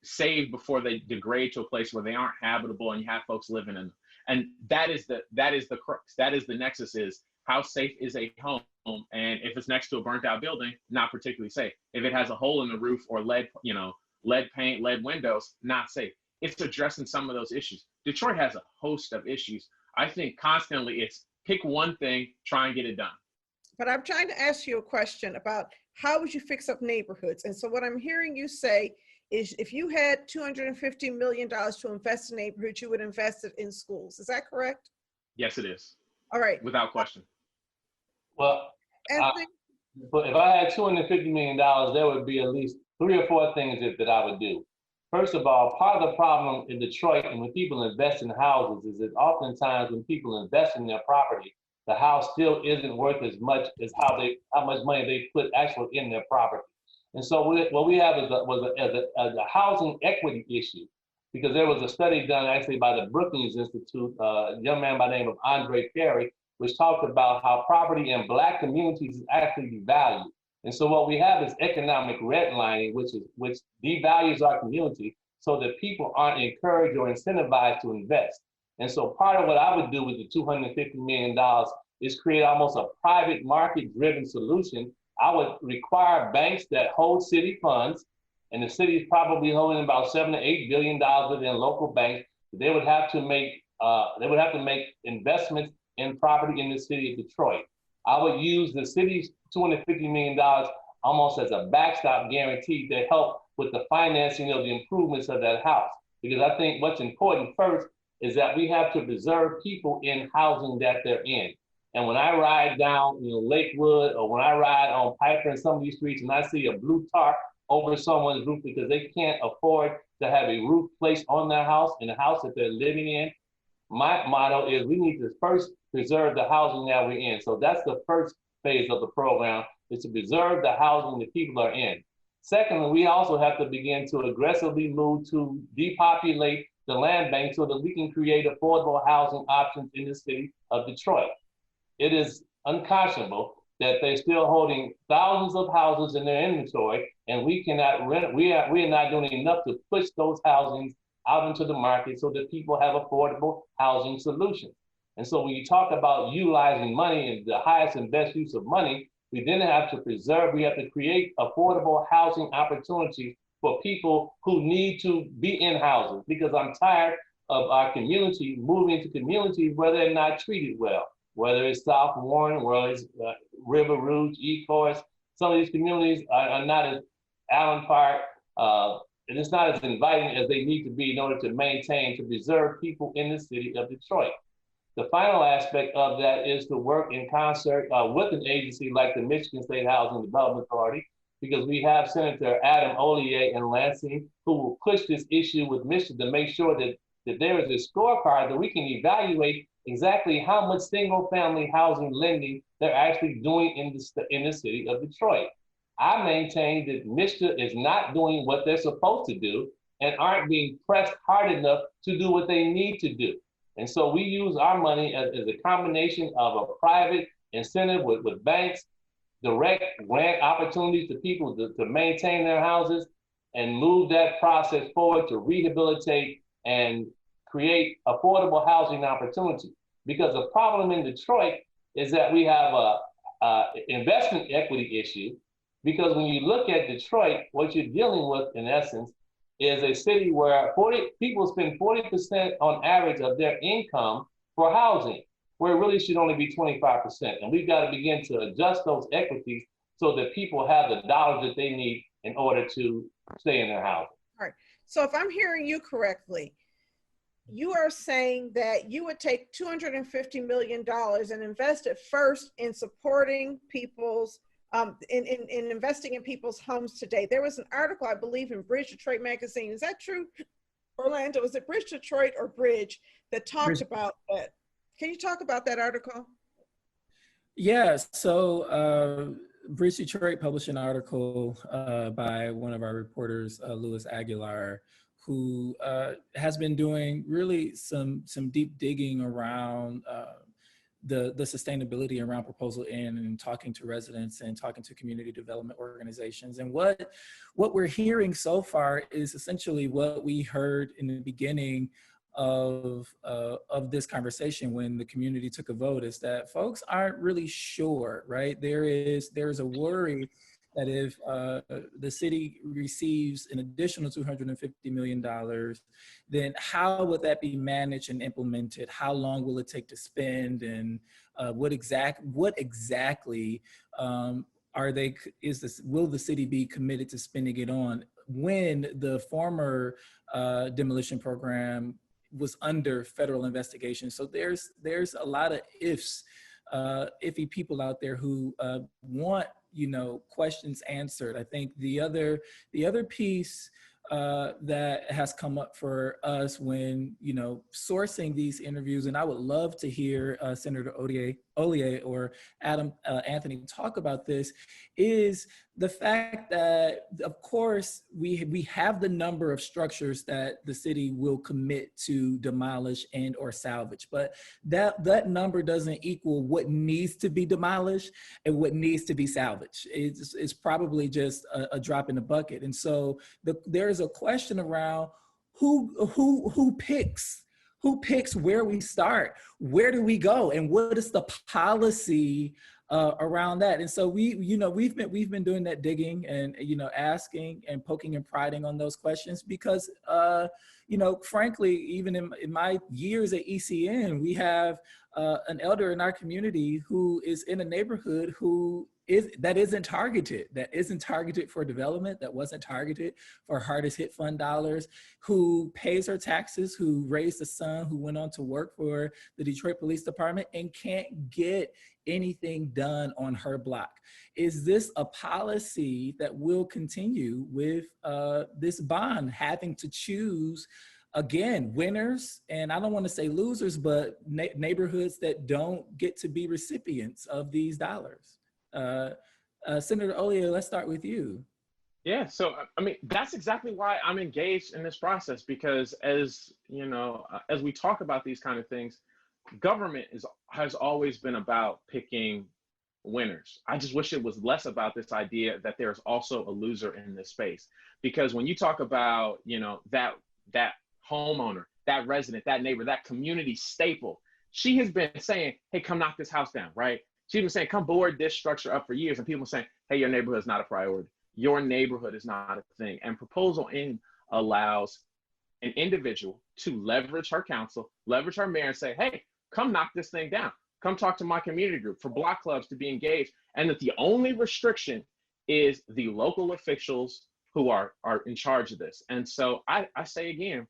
[SPEAKER 4] saved before they degrade to a place where they aren't habitable and you have folks living in them. And that is the crux. That is the nexus, is how safe is a home? And if it's next to a burnt out building, not particularly safe. If it has a hole in the roof or lead paint, lead windows, not safe. It's addressing some of those issues. Detroit has a host of issues. I think constantly it's pick one thing, try and get it done.
[SPEAKER 2] But I'm trying to ask you a question about how would you fix up neighborhoods? And so what I'm hearing you say is if you had $250 million to invest in neighborhoods, you would invest it in schools. Is that correct?
[SPEAKER 4] Yes, it is.
[SPEAKER 2] All right.
[SPEAKER 4] Without question.
[SPEAKER 5] Well,
[SPEAKER 2] Anthony?
[SPEAKER 5] but if I had $250 million, there would be at least 3 or 4 things that I would do. First of all, part of the problem in Detroit and when people invest in houses is that oftentimes when people invest in their property, the house still isn't worth as much as how much money they put actually in their property. And so what we have is a housing equity issue, because there was a study done actually by the Brookings Institute, a young man by the name of Andre Perry, which talked about how property in Black communities is actually devalued. And so what we have is economic redlining, which devalues our community so that people aren't encouraged or incentivized to invest. And so part of what I would do with the $250 million is create almost a private market-driven solution. I would require banks that hold city funds, and the city is probably holding about $7 to $8 billion within local banks. They would have to make investments in property in the city of Detroit. I would use the city's $250 million almost as a backstop guarantee to help with the financing of the improvements of that house. Because I think what's important first is that we have to preserve people in housing that they're in. And when I ride down Lakewood, or when I ride on Piper and some of these streets and I see a blue tarp over someone's roof because they can't afford to have a roof placed on their house, in the house that they're living in, my motto is we need to first preserve the housing that we're in. So that's the first phase of the program, is to preserve the housing that people are in. Secondly, we also have to begin to aggressively move to depopulate the land bank so that we can create affordable housing options in the city of Detroit. It is unconscionable that they're still holding thousands of houses in their inventory, and we cannot rent. We are not doing enough to push those housings out into the market so that people have affordable housing solutions. And so when you talk about utilizing money and the highest and best use of money, we then have to create affordable housing opportunities for people who need to be in houses, because I'm tired of our community moving to communities where they're not treated well, whether it's South Warren, whether it's River Rouge, Ecorse. Some of these communities are not as Allen Park, and it's not as inviting as they need to be in order to preserve people in the city of Detroit. The final aspect of that is to work in concert with an agency like the Michigan State Housing Development Authority, because we have Senator Adam Hollier in Lansing who will push this issue with Michigan to make sure that there is a scorecard that we can evaluate exactly how much single family housing lending they're actually doing in the city of Detroit. I maintain that Michigan is not doing what they're supposed to do and aren't being pressed hard enough to do what they need to do. And so we use our money as a combination of a private incentive with banks, direct grant opportunities to people to maintain their houses, and move that process forward to rehabilitate and create affordable housing opportunity. Because the problem in Detroit is that we have a investment equity issue, because when you look at Detroit, what you're dealing with in essence is a city where people spend 40% on average of their income for housing, where it really should only be 25%. And we've got to begin to adjust those equities so that people have the dollars that they need in order to stay in their housing.
[SPEAKER 2] All right. So if I'm hearing you correctly, you are saying that you would take $250 million and invest it first in supporting people's, in investing in people's homes today. There was an article, I believe, in Bridge Detroit magazine. Is that true, Orlando? Was it Bridge Detroit or Bridge that talked about that? Can you talk about that article?
[SPEAKER 1] Yeah, so Bridge Detroit published an article by one of our reporters, Louis Aguilar, who has been doing really some deep digging around the sustainability around Proposal N, and talking to residents and talking to community development organizations. And what we're hearing so far is essentially what we heard in the beginning of this conversation when the community took a vote, is that folks aren't really sure, right? There's a worry that if the city receives an additional $250 million, then how would that be managed and implemented? How long will it take to spend? And what exactly will the city be committed to spending it on, when the former demolition program was under federal investigation? So there's a lot of iffy people out there who want questions answered. I think the other piece that has come up for us when sourcing these interviews, and I would love to hear Senator Hollier or Anthony talk about this, is the fact that, of course, we have the number of structures that the city will commit to demolish and or salvage, but that number doesn't equal what needs to be demolished and what needs to be salvaged. It's probably just a drop in the bucket. And so there's a question around who picks where we start, where do we go, and what is the policy around that. And so we've been doing that digging and asking and poking and prying on those questions, because frankly, even in my years at ECN, we have an elder in our community who is in a neighborhood that isn't targeted for development, that wasn't targeted for hardest hit fund dollars, who pays her taxes, who raised a son who went on to work for the Detroit Police Department and can't get anything done on her block. Is this a policy that will continue with this bond having to choose, again, winners, and I don't want to say losers, but neighborhoods that don't get to be recipients of these dollars? Senator Hollier, let's start with you.
[SPEAKER 4] Yeah, so I mean, that's exactly why I'm engaged in this process, because as we talk about these kind of things, government has always been about picking winners. I just wish it was less about this idea that there's also a loser in this space. Because when you talk about, that homeowner, that resident, that neighbor, that community staple, she has been saying, hey, come knock this house down, right? She's been saying, come board this structure up for years. And people are saying, hey, your neighborhood is not a priority. Your neighborhood is not a thing. And Proposal N allows an individual to leverage her council, leverage her mayor, and say, hey, come knock this thing down. Come talk to my community group, for block clubs to be engaged. And that the only restriction is the local officials who are in charge of this. And so I say again,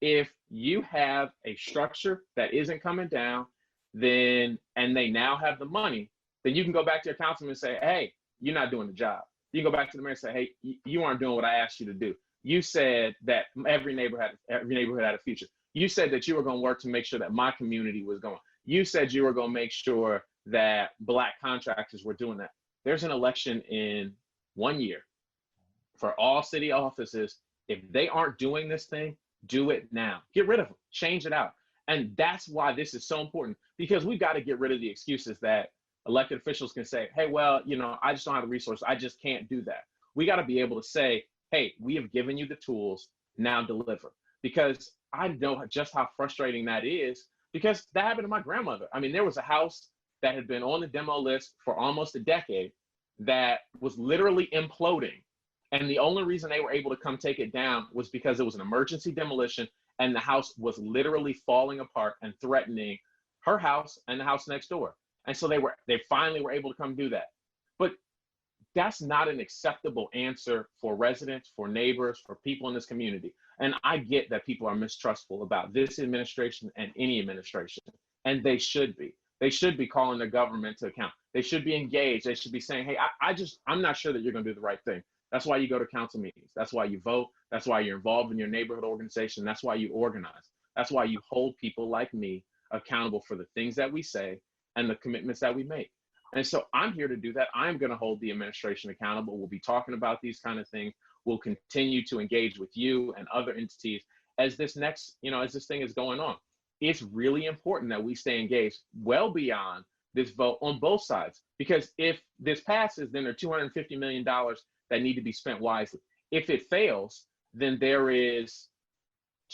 [SPEAKER 4] if you have a structure that isn't coming down, and they now have the money, then you can go back to your councilman and say, hey, you're not doing the job. You can go back to the mayor and say, hey, you aren't doing what I asked you to do. You said that every neighborhood had a future. You said that you were going to work to make sure that my community was going. You said you were going to make sure that Black contractors were doing that. There's an election in 1 year for all city offices. If they aren't doing this thing, do it now. Get rid of them. Change it out. And that's why this is so important, because we've got to get rid of the excuses that elected officials can say, hey, well, I just don't have the resources. I just can't do that. We got to be able to say, hey, we have given you the tools, now deliver. Because I know just how frustrating that is, because that happened to my grandmother. I mean, there was a house that had been on the demo list for almost a decade that was literally imploding. And the only reason they were able to come take it down was because it was an emergency demolition and the house was literally falling apart and threatening her house and the house next door. And so they finally were able to come do that. But that's not an acceptable answer for residents, for neighbors, for people in this community. And I get that people are mistrustful about this administration and any administration, and they should be. They should be calling their government to account. They should be engaged. They should be saying, hey, I'm not sure that you're going to do the right thing. That's why you go to council meetings. That's why you vote. That's why you're involved in your neighborhood organization. That's why you organize. That's why you hold people like me accountable for the things that we say and the commitments that we make. And so I'm here to do that. I'm going to hold the administration accountable. We'll be talking about these kind of things. We'll continue to engage with you and other entities as this thing is going on. It's really important that we stay engaged well beyond this vote on both sides, because if this passes, then there are $250 million that need to be spent wisely. If it fails, then there is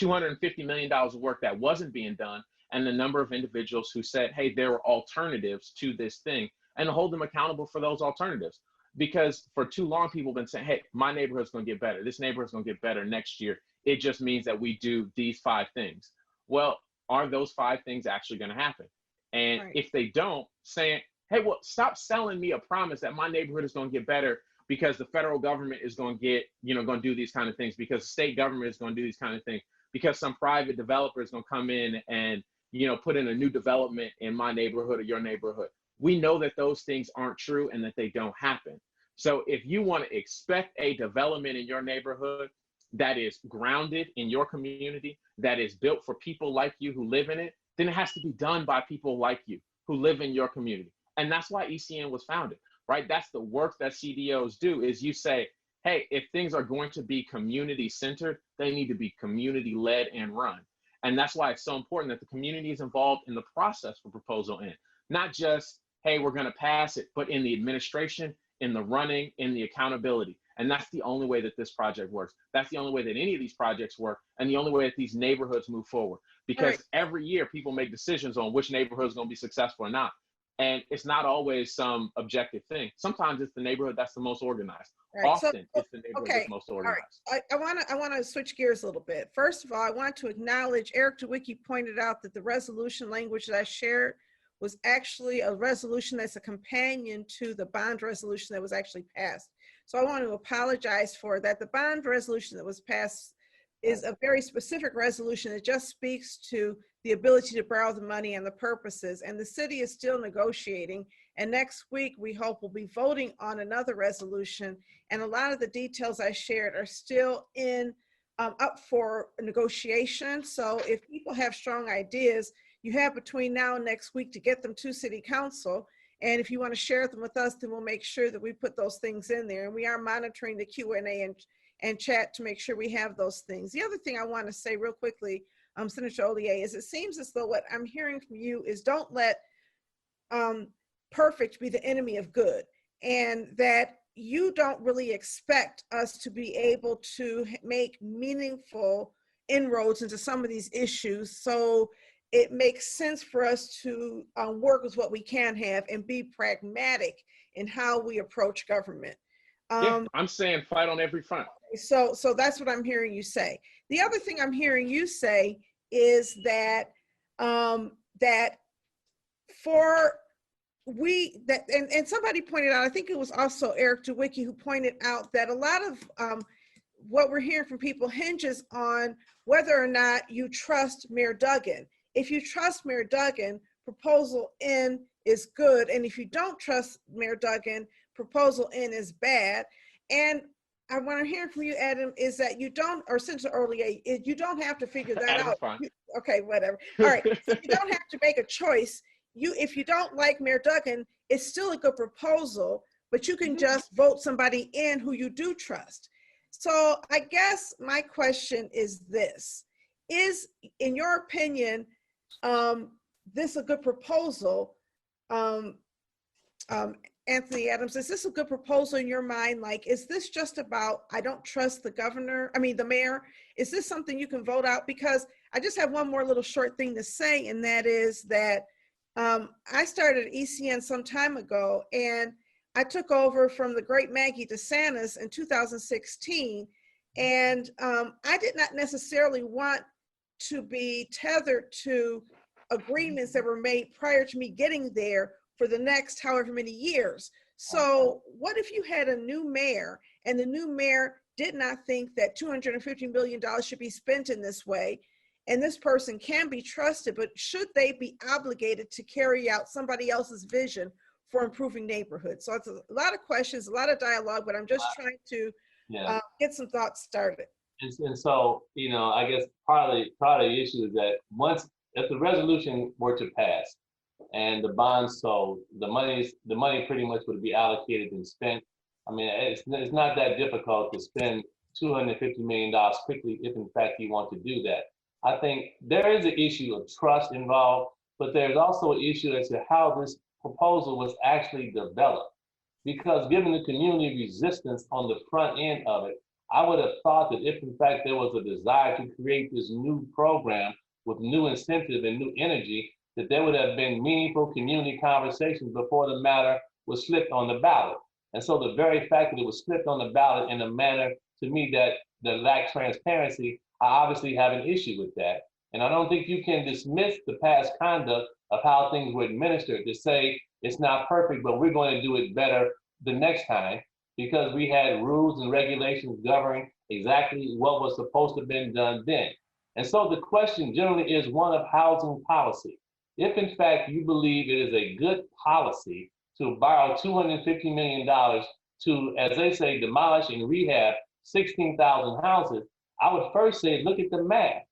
[SPEAKER 4] $250 million of work that wasn't being done, and the number of individuals who said, hey, there are alternatives to this thing, and hold them accountable for those alternatives. Because for too long, people have been saying, hey, my neighborhood's going to get better. This neighborhood's going to get better next year. It just means that we do these 5 things. Well, are those 5 things actually going to happen? And
[SPEAKER 2] Right.
[SPEAKER 4] if they don't, saying, hey, well, stop selling me a promise that my neighborhood is going to get better because the federal government is going to get, going to do these kind of things, because the state government is going to do these kind of things, because some private developer is going to come in and, put in a new development in my neighborhood or your neighborhood. We know that those things aren't true and that they don't happen. So if you want to expect a development in your neighborhood that is grounded in your community, that is built for people like you who live in it, then it has to be done by people like you who live in your community. And that's why ECN was founded, right? That's the work that CDOs do, is you say, hey, if things are going to be community centered, they need to be community led and run. And that's why it's so important that the community is involved in the process for Proposal N. Not just, hey, we're going to pass it, but in the administration, in the running, in the accountability. And that's the only way that this project works. That's the only way that any of these projects work, and the only way that these neighborhoods move forward. Because every year people make decisions on which neighborhood is going to be successful or not. And it's not always some objective thing. Sometimes it's the neighborhood that's the most organized.
[SPEAKER 2] Right.
[SPEAKER 4] Often it's the neighborhood that's most organized.
[SPEAKER 2] All right. I want to switch gears a little bit. First of all, I want to acknowledge Eric DeWicki pointed out that the resolution language that I shared was actually a resolution that's a companion to the bond resolution that was actually passed. So I want to apologize for that. The bond resolution that was passed is a very specific resolution that just speaks to the ability to borrow the money and the purposes. And the city is still negotiating. And next week, we hope we'll be voting on another resolution. And a lot of the details I shared are still up for negotiation. So if people have strong ideas, you have between now and next week to get them to City Council. And if you want to share them with us, then we'll make sure that we put those things in there. And we are monitoring the Q&A and chat to make sure we have those things. The other thing I want to say real quickly, Senator Hollier, is it seems as though what I'm hearing from you is don't let perfect be the enemy of good, and that you don't really expect us to be able to make meaningful inroads into some of these issues. So it makes sense for us to work with what we can have and be pragmatic in how we approach government.
[SPEAKER 4] Yeah, I'm saying fight on every front.
[SPEAKER 2] So that's what I'm hearing you say. The other thing I'm hearing you say is that and somebody pointed out, I think it was also Eric DeWicki who pointed out that a lot of what we're hearing from people hinges on whether or not you trust Mayor Duggan. If you trust Mayor Duggan, Proposal N is good. And if you don't trust Mayor Duggan, Proposal N is bad. And I want to hear from you, Adam, is that you don't, or Senator Hollier, you don't have to figure that out.
[SPEAKER 4] Fine.
[SPEAKER 2] Okay, whatever. All right, so you don't have to make a choice. If you don't like Mayor Duggan, it's still a good proposal, but you can just vote somebody in who you do trust. So I guess my question is this: is, in your opinion, this a good proposal? Anthony Adams, is this a good proposal in your mind? Like, is this just about, I don't trust the mayor? Is this something you can vote out? Because I just have one more little short thing to say, and that is that I started ECN some time ago, and I took over from the great Maggie DeSantis in 2016. And I did not necessarily want to be tethered to agreements that were made prior to me getting there for the next however many years. So what if you had a new mayor and the new mayor did not think that $250 million should be spent in this way? And this person can be trusted, but should they be obligated to carry out somebody else's vision for improving neighborhoods? So it's a lot of questions, a lot of dialogue, but I'm just trying to get some thoughts started.
[SPEAKER 5] And so, you know, I guess part of the issue is that if the resolution were to pass and the bonds sold, the money pretty much would be allocated and spent. I mean, it's not that difficult to spend $250 million quickly if in fact you want to do that. I think there is an issue of trust involved, but there's also an issue as to how this proposal was actually developed. Because given the community resistance on the front end of it, I would have thought that if in fact there was a desire to create this new program with new incentive and new energy, that there would have been meaningful community conversations before the matter was slipped on the ballot. And so the very fact that it was slipped on the ballot in a manner, to me, that lacked transparency, I obviously have an issue with that. And I don't think you can dismiss the past conduct of how things were administered to say it's not perfect, but we're going to do it better the next time, because we had rules and regulations governing exactly what was supposed to have been done then. And so the question generally is one of housing policy. If in fact you believe it is a good policy to borrow $250 million to, as they say, demolish and rehab 16,000 houses, I would first say, look at the math.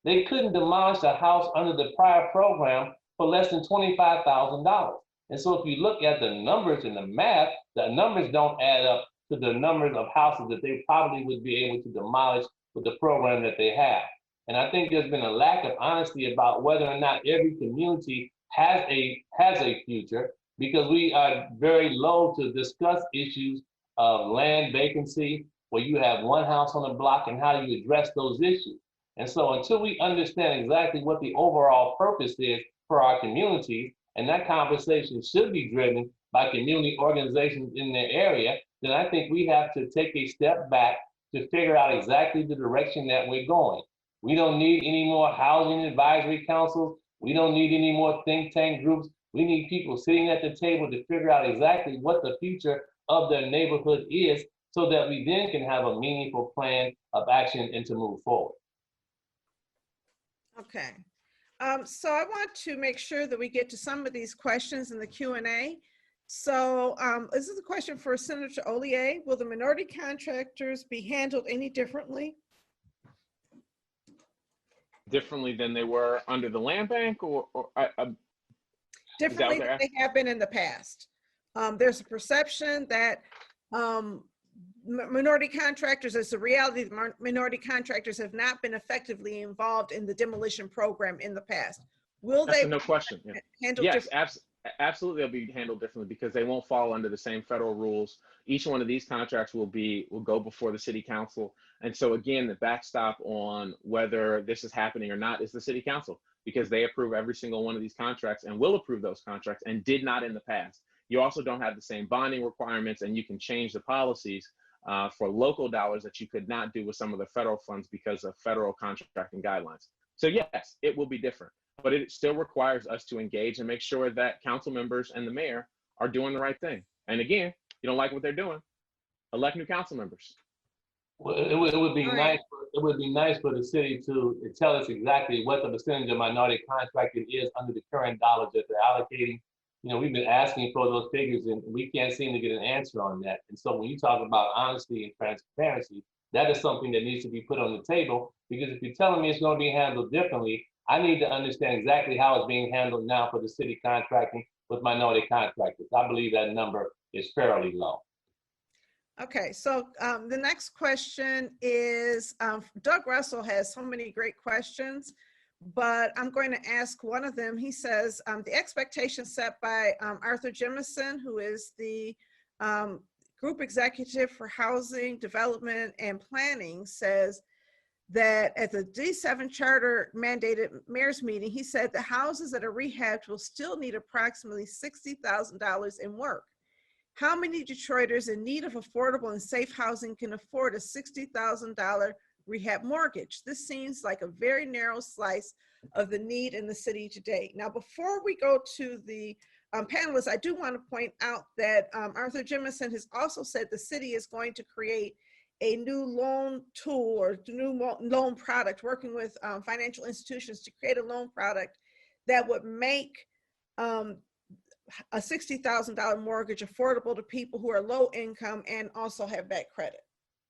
[SPEAKER 5] They couldn't demolish a house under the prior program for less than $25,000. And so if you look at the numbers in the math, the numbers don't add up to the numbers of houses that they probably would be able to demolish with the program that they have. And I think there's been a lack of honesty about whether or not every community has a future, because we are very low to discuss issues of land vacancy, where you have one house on the block, and how you address those issues. And so until we understand exactly what the overall purpose is for our communities, and that conversation should be driven by community organizations in their area, then I think we have to take a step back to figure out exactly the direction that we're going. We don't need any more housing advisory councils. We don't need any more think tank groups. We need people sitting at the table to figure out exactly what the future of their neighborhood is, so that we then can have a meaningful plan of action and to move forward.
[SPEAKER 2] Okay. So I want to make sure that we get to some of these questions in the Q&A. So this is a question for Senator Hollier. Will the minority contractors be handled any differently?
[SPEAKER 4] Differently than they were under the land bank, or
[SPEAKER 2] differently than they have been in the past. There's a perception that minority contractors, as a reality, minority contractors have not been effectively involved in the demolition program in the past. Will they?
[SPEAKER 4] No question. Yeah.
[SPEAKER 2] Handled
[SPEAKER 4] yes, absolutely. They'll be handled differently because they won't fall under the same federal rules. Each one of these contracts will go before the city council. And so again, the backstop on whether this is happening or not is the city council, because they approve every single one of these contracts and will approve those contracts, and did not in the past. You also don't have the same bonding requirements, and you can change the policies for local dollars that you could not do with some of the federal funds because of federal contracting guidelines. So yes, it will be different, but it still requires us to engage and make sure that council members and the mayor are doing the right thing. And again, you don't like what they're doing, elect new council members.
[SPEAKER 5] Well, it would be nice. It would be nice for the city to tell us exactly what the percentage of minority contracting is under the current dollars that they're allocating. You know, we've been asking for those figures, and we can't seem to get an answer on that. And so when you talk about honesty and transparency, that is something that needs to be put on the table, because if you're telling me it's going to be handled differently, I need to understand exactly how it's being handled now for the city contracting with minority contractors. I believe that number is fairly low.
[SPEAKER 2] Okay, so the next question is, Doug Russell has so many great questions, but I'm going to ask one of them. He says, the expectation set by Arthur Jemison, who is the Group Executive for Housing, Development, and Planning, says that at the D7 charter mandated mayor's meeting, he said the houses that are rehabbed will still need approximately $60,000 in work. How many Detroiters in need of affordable and safe housing can afford a $60,000 rehab mortgage? This seems like a very narrow slice of the need in the city today. Now, before we go to the panelists, I do want to point out that Arthur Jemison has also said the city is going to create a new loan tool or new loan product, working with financial institutions to create a loan product that would make a $60,000 mortgage affordable to people who are low income and also have bad credit.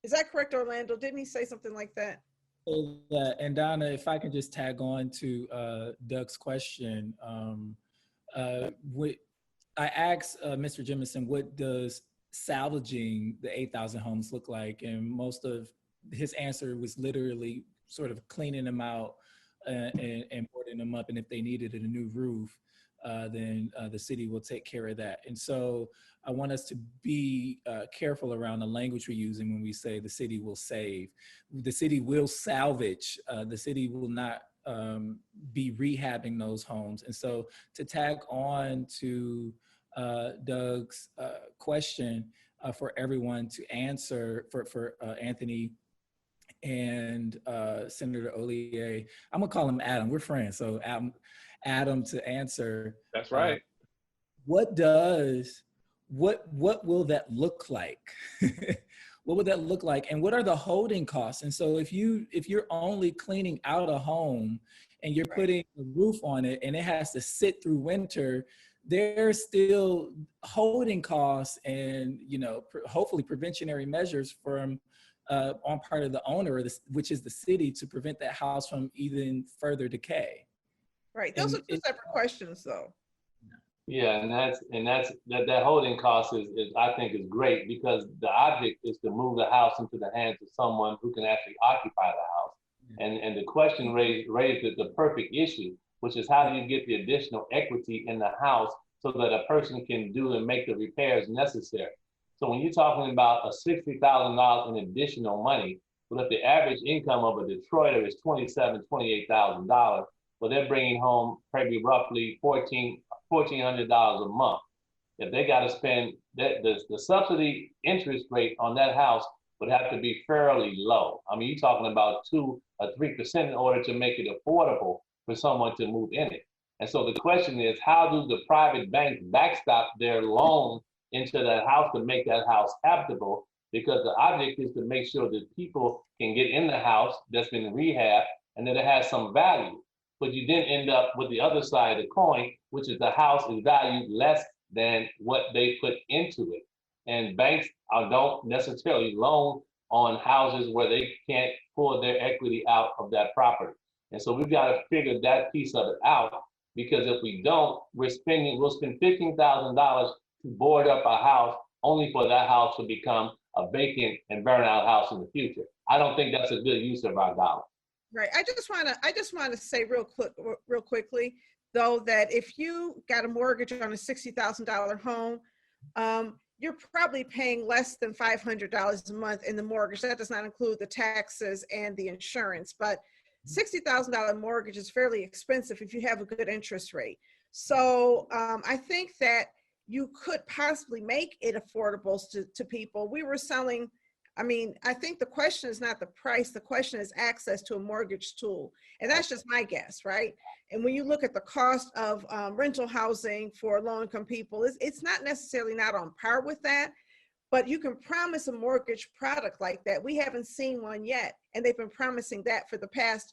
[SPEAKER 2] Is that correct, Orlando? Didn't he say something like that?
[SPEAKER 1] Yeah, and Donna, if I can just tag on to Doug's question, I asked Mr. Jemison, what does salvaging the 8,000 homes look like? And most of his answer was literally sort of cleaning them out and boarding them up. And if they needed a new roof, then the city will take care of that. And so I want us to be careful around the language we're using when we say the city will save. The city will salvage. The city will not be rehabbing those homes. And so to tag on to Doug's question for everyone to answer, for Anthony and Senator Hollier, I'm gonna call him Adam, we're friends, so Adam to answer.
[SPEAKER 4] That's right.
[SPEAKER 1] What will that look like? What would that look like? And what are the holding costs? And so if you're only cleaning out a home and you're putting a roof on it and it has to sit through winter, there's still holding costs and, hopefully preventionary measures from on part of the owner, which is the city, to prevent that house from even further decay.
[SPEAKER 2] Right. Those are two separate questions, though.
[SPEAKER 5] Yeah, and that holding cost is I think is great, because the object is to move the house into the hands of someone who can actually occupy the house. And the question raised the perfect issue, which is how do you get the additional equity in the house so that a person can do and make the repairs necessary. So when you're talking about a $60,000 in additional money, well, if the average income of a Detroiter is $27,000, $28,000, well, they're bringing home probably roughly $1,400 a month. If they got to spend the subsidy interest rate on that house would have to be fairly low. I mean, you're talking about 2 or 3% in order to make it affordable for someone to move in it. And so the question is, how do the private banks backstop their loan into that house to make that house habitable? Because the object is to make sure that people can get in the house that's been rehabbed and that it has some value. But you then end up with the other side of the coin, which is the house is valued less than what they put into it. And banks don't necessarily loan on houses where they can't pull their equity out of that property. And so we've got to figure that piece of it out, because if we don't, we'll spend $15,000 to board up a house only for that house to become a vacant and burn out house in the future. I don't think that's a good use of our dollars.
[SPEAKER 2] Right. I just want to say real quickly, though, that if you got a mortgage on a $60,000 home, you're probably paying less than $500 a month in the mortgage. That does not include the taxes and the insurance, but $60,000 mortgage is fairly expensive if you have a good interest rate. So I think that you could possibly make it affordable to people. We were selling, I think the question is not the price, the question is access to a mortgage tool. And that's just my guess, right? And when you look at the cost of rental housing for low-income people, it's not necessarily not on par with that, but you can promise a mortgage product like that. We haven't seen one yet, and they've been promising that for the past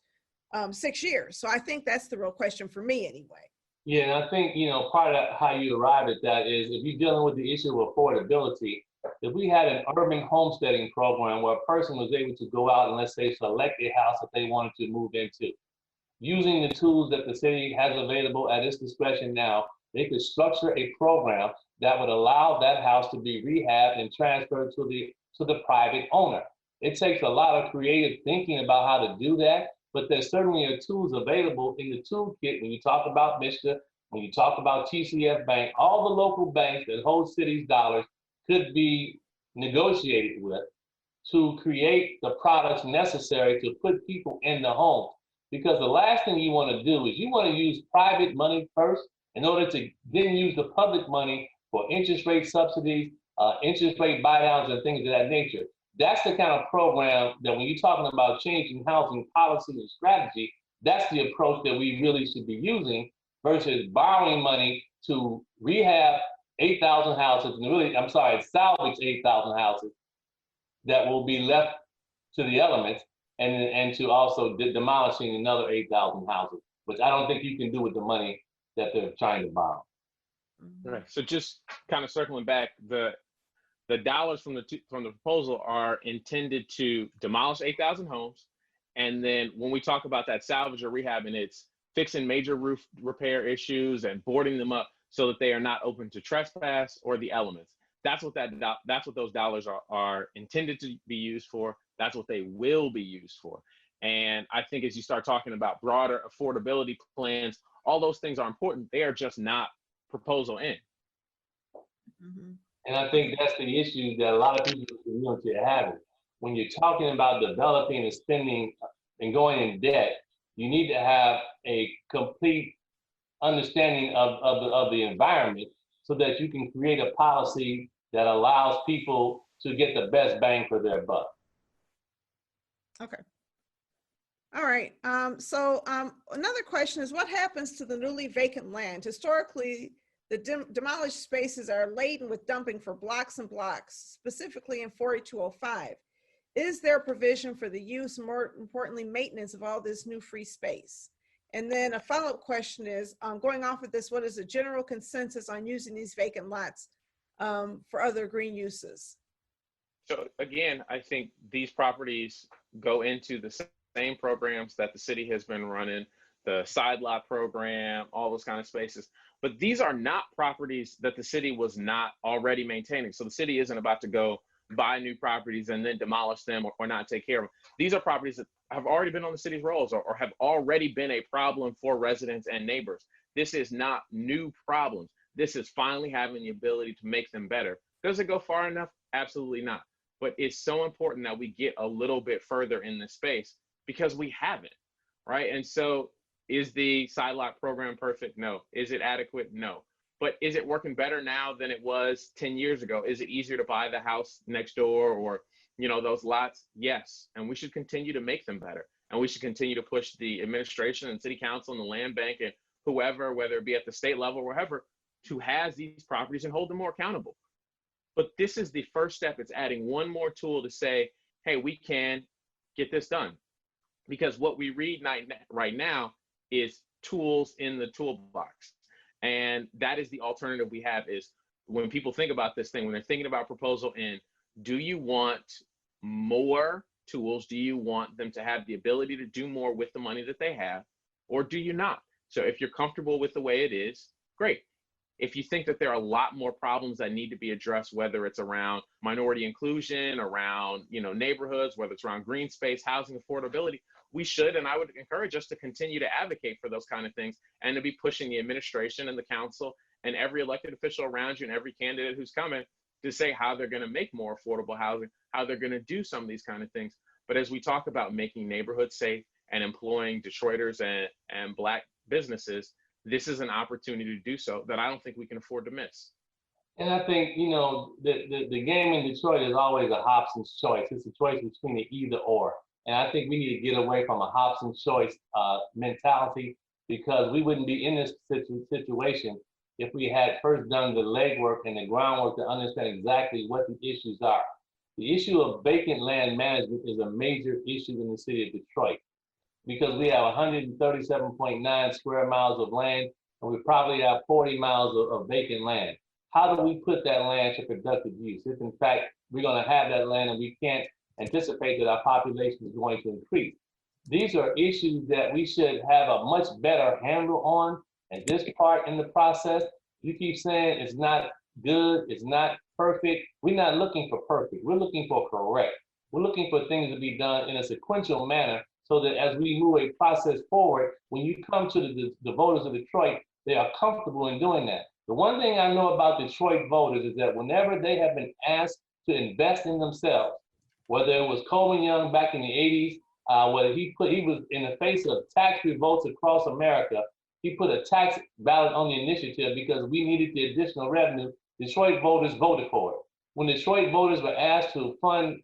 [SPEAKER 2] 6 years. So I think that's the real question for me anyway.
[SPEAKER 5] Yeah, and I think, part of how you arrive at that is if you're dealing with the issue of affordability, if we had an urban homesteading program where a person was able to go out and, let's say, select a house that they wanted to move into, using the tools that the city has available at its discretion now, they could structure a program that would allow that house to be rehabbed and transferred to the private owner. It takes a lot of creative thinking about how to do that, but there certainly are tools available in the toolkit when you talk about MISTA, when you talk about TCF Bank, all the local banks that hold cities' dollars could be negotiated with to create the products necessary to put people in the home. Because the last thing you want to do is you want to use private money first in order to then use the public money for interest rate subsidies, interest rate buy downs, and things of that nature. That's the kind of program that when you're talking about changing housing policy and strategy, that's the approach that we really should be using versus borrowing money to rehab 8,000 houses, and really, salvage 8,000 houses that will be left to the elements, and to also demolishing another 8,000 houses, which I don't think you can do with the money that they're trying to borrow.
[SPEAKER 4] Right. So just kind of circling back, the dollars from the proposal are intended to demolish 8,000 homes, and then when we talk about that salvage or rehab, and it's fixing major roof repair issues and boarding them up so that they are not open to trespass or the elements. That's what those dollars are intended to be used for. That's what they will be used for. And I think as you start talking about broader affordability plans, all those things are important. They are just not proposal in.
[SPEAKER 2] Mm-hmm.
[SPEAKER 5] And I think that's the issue that a lot of people in the community are having. When you're talking about developing and spending and going in debt, you need to have a complete understanding of the environment so that you can create a policy that allows people to get the best bang for their buck.
[SPEAKER 2] Okay. All right. So another question is, what happens to the newly vacant land? Historically, the demolished spaces are laden with dumping for blocks and blocks, specifically in 4205. Is there provision for the use, more importantly, maintenance of all this new free space? And then a follow-up question is, going off of this, what is the general consensus on using these vacant lots for other green uses?
[SPEAKER 4] So again, I think these properties go into the same programs that the city has been running, the side lot program, all those kind of spaces. But these are not properties that the city was not already maintaining. So the city isn't about to go buy new properties and then demolish them or not take care of them. These are properties that have already been on the city's rolls or have already been a problem for residents and neighbors. This is not new problems. This is finally having the ability to make them better. Does it go far enough? Absolutely not. But it's so important that we get a little bit further in this space because we haven't, right? And so is the side lot program perfect? No. Is it adequate? No. But is it working better now than it was 10 years ago? Is it easier to buy the house next door or, those lots? Yes. And we should continue to make them better. And we should continue to push the administration and city council and the land bank and whoever, whether it be at the state level or wherever, to have these properties and hold them more accountable. But this is the first step. It's adding one more tool to say, hey, we can get this done. Because what we read right now is tools in the toolbox. And that is the alternative we have is when people think about this thing, when they're thinking about proposal in, do you want more tools? Do you want them to have the ability to do more with the money that they have? Or do you not? So if you're comfortable with the way it is, great. If you think that there are a lot more problems that need to be addressed, whether it's around minority inclusion, around neighborhoods, whether it's around green space, housing affordability, we should, and I would encourage us to continue to advocate for those kind of things and to be pushing the administration and the council and every elected official around you and every candidate who's coming to say how they're going to make more affordable housing, how they're going to do some of these kind of things. But as we talk about making neighborhoods safe and employing Detroiters and Black businesses, this is an opportunity to do so that I don't think we can afford to miss.
[SPEAKER 5] And I think, the game in Detroit is always a Hobson's choice. It's a choice between the either or. And I think we need to get away from a Hobson's choice mentality because we wouldn't be in this situation if we had first done the legwork and the groundwork to understand exactly what the issues are. The issue of vacant land management is a major issue in the city of Detroit because we have 137.9 square miles of land and we probably have 40 miles of vacant land. How do we put that land to productive use? If in fact we're going to have that land and we can't anticipate that our population is going to increase. These are issues that we should have a much better handle on. And this part in the process, you keep saying it's not good, it's not perfect. We're not looking for perfect. We're looking for correct. We're looking for things to be done in a sequential manner so that as we move a process forward, when you come to the voters of Detroit, they are comfortable in doing that. The one thing I know about Detroit voters is that whenever they have been asked to invest in themselves, whether it was Coleman Young back in the 80s, whether he was in the face of tax revolts across America, he put a tax ballot on the initiative because we needed the additional revenue. Detroit voters voted for it. When Detroit voters were asked to fund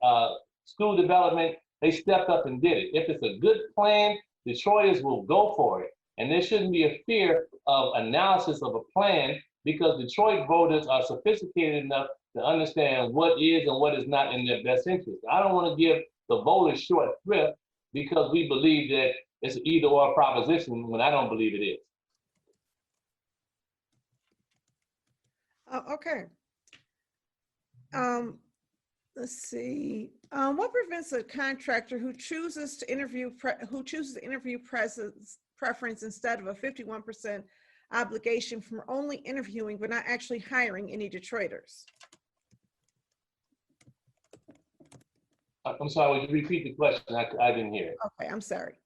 [SPEAKER 5] school development, they stepped up and did it. If it's a good plan, Detroiters will go for it. And there shouldn't be a fear of analysis of a plan because Detroit voters are sophisticated enough to understand what is and what is not in their best interest. I don't want to give the voters short shrift because we believe that it's an either or proposition when I don't believe it is.
[SPEAKER 2] Okay. Let's see. What prevents a contractor who chooses to interview preference instead of a 51% obligation from only interviewing but not actually hiring any Detroiters?
[SPEAKER 5] I'm sorry, would you repeat the question? I didn't hear it.
[SPEAKER 2] Okay, I'm sorry.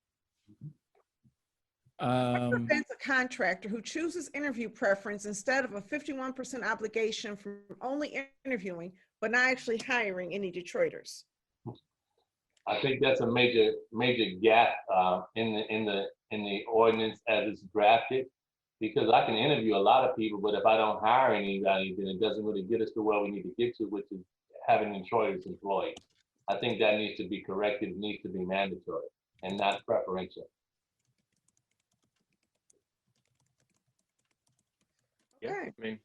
[SPEAKER 2] What prevents a contractor who chooses interview preference instead of a 51% obligation from only interviewing but not actually hiring any Detroiters?
[SPEAKER 5] I think that's a major gap in the ordinance as it's drafted, because I can interview a lot of people, but if I don't hire anybody, then it doesn't really get us to where we need to get to, which is having Detroiters employed. I think that needs to be corrected. It needs to be mandatory and not preferential.
[SPEAKER 4] Yeah,
[SPEAKER 2] Okay.
[SPEAKER 4] I mean,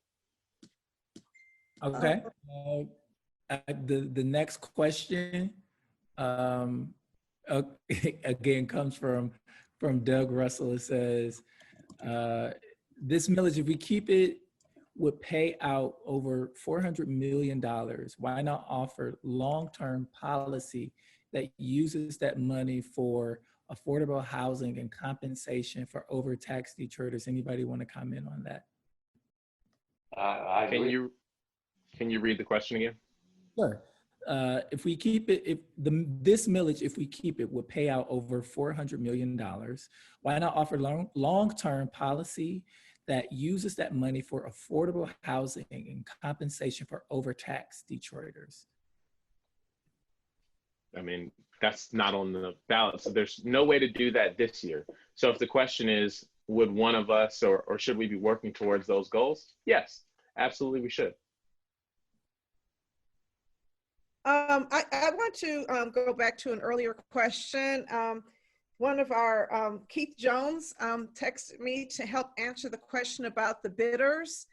[SPEAKER 1] Okay. The next question again comes from Doug Russell. It says, this millage, if we keep it, would pay out over $400 million. Why not offer long-term policy that uses that money for affordable housing and compensation for overtaxed Detroiters? Anybody want to comment on that?
[SPEAKER 5] I agree.
[SPEAKER 4] Can you read the question again?
[SPEAKER 1] Sure. If we keep it, this millage, if we keep it, would pay out over $400 million. Why not offer long-term policy that uses that money for affordable housing and compensation for overtaxed Detroiters?
[SPEAKER 4] I mean, that's not on the ballot, so there's no way to do that this year. So if the question is, would one of us or should we be working towards those goals? Yes, absolutely we should.
[SPEAKER 2] I want to go back to an earlier question. One of our, Keith Jones, texted me to help answer the question about the bidders.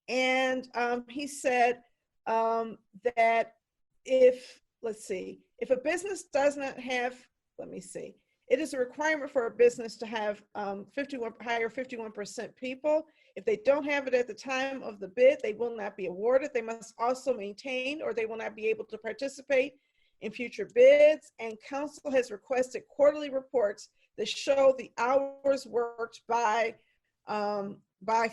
[SPEAKER 2] And he said that if a business does not have, it is a requirement for a business to have hire 51% people. If they don't have it at the time of the bid, they will not be awarded. They must also maintain, or they will not be able to participate in future bids. And council has requested quarterly reports that show the hours worked by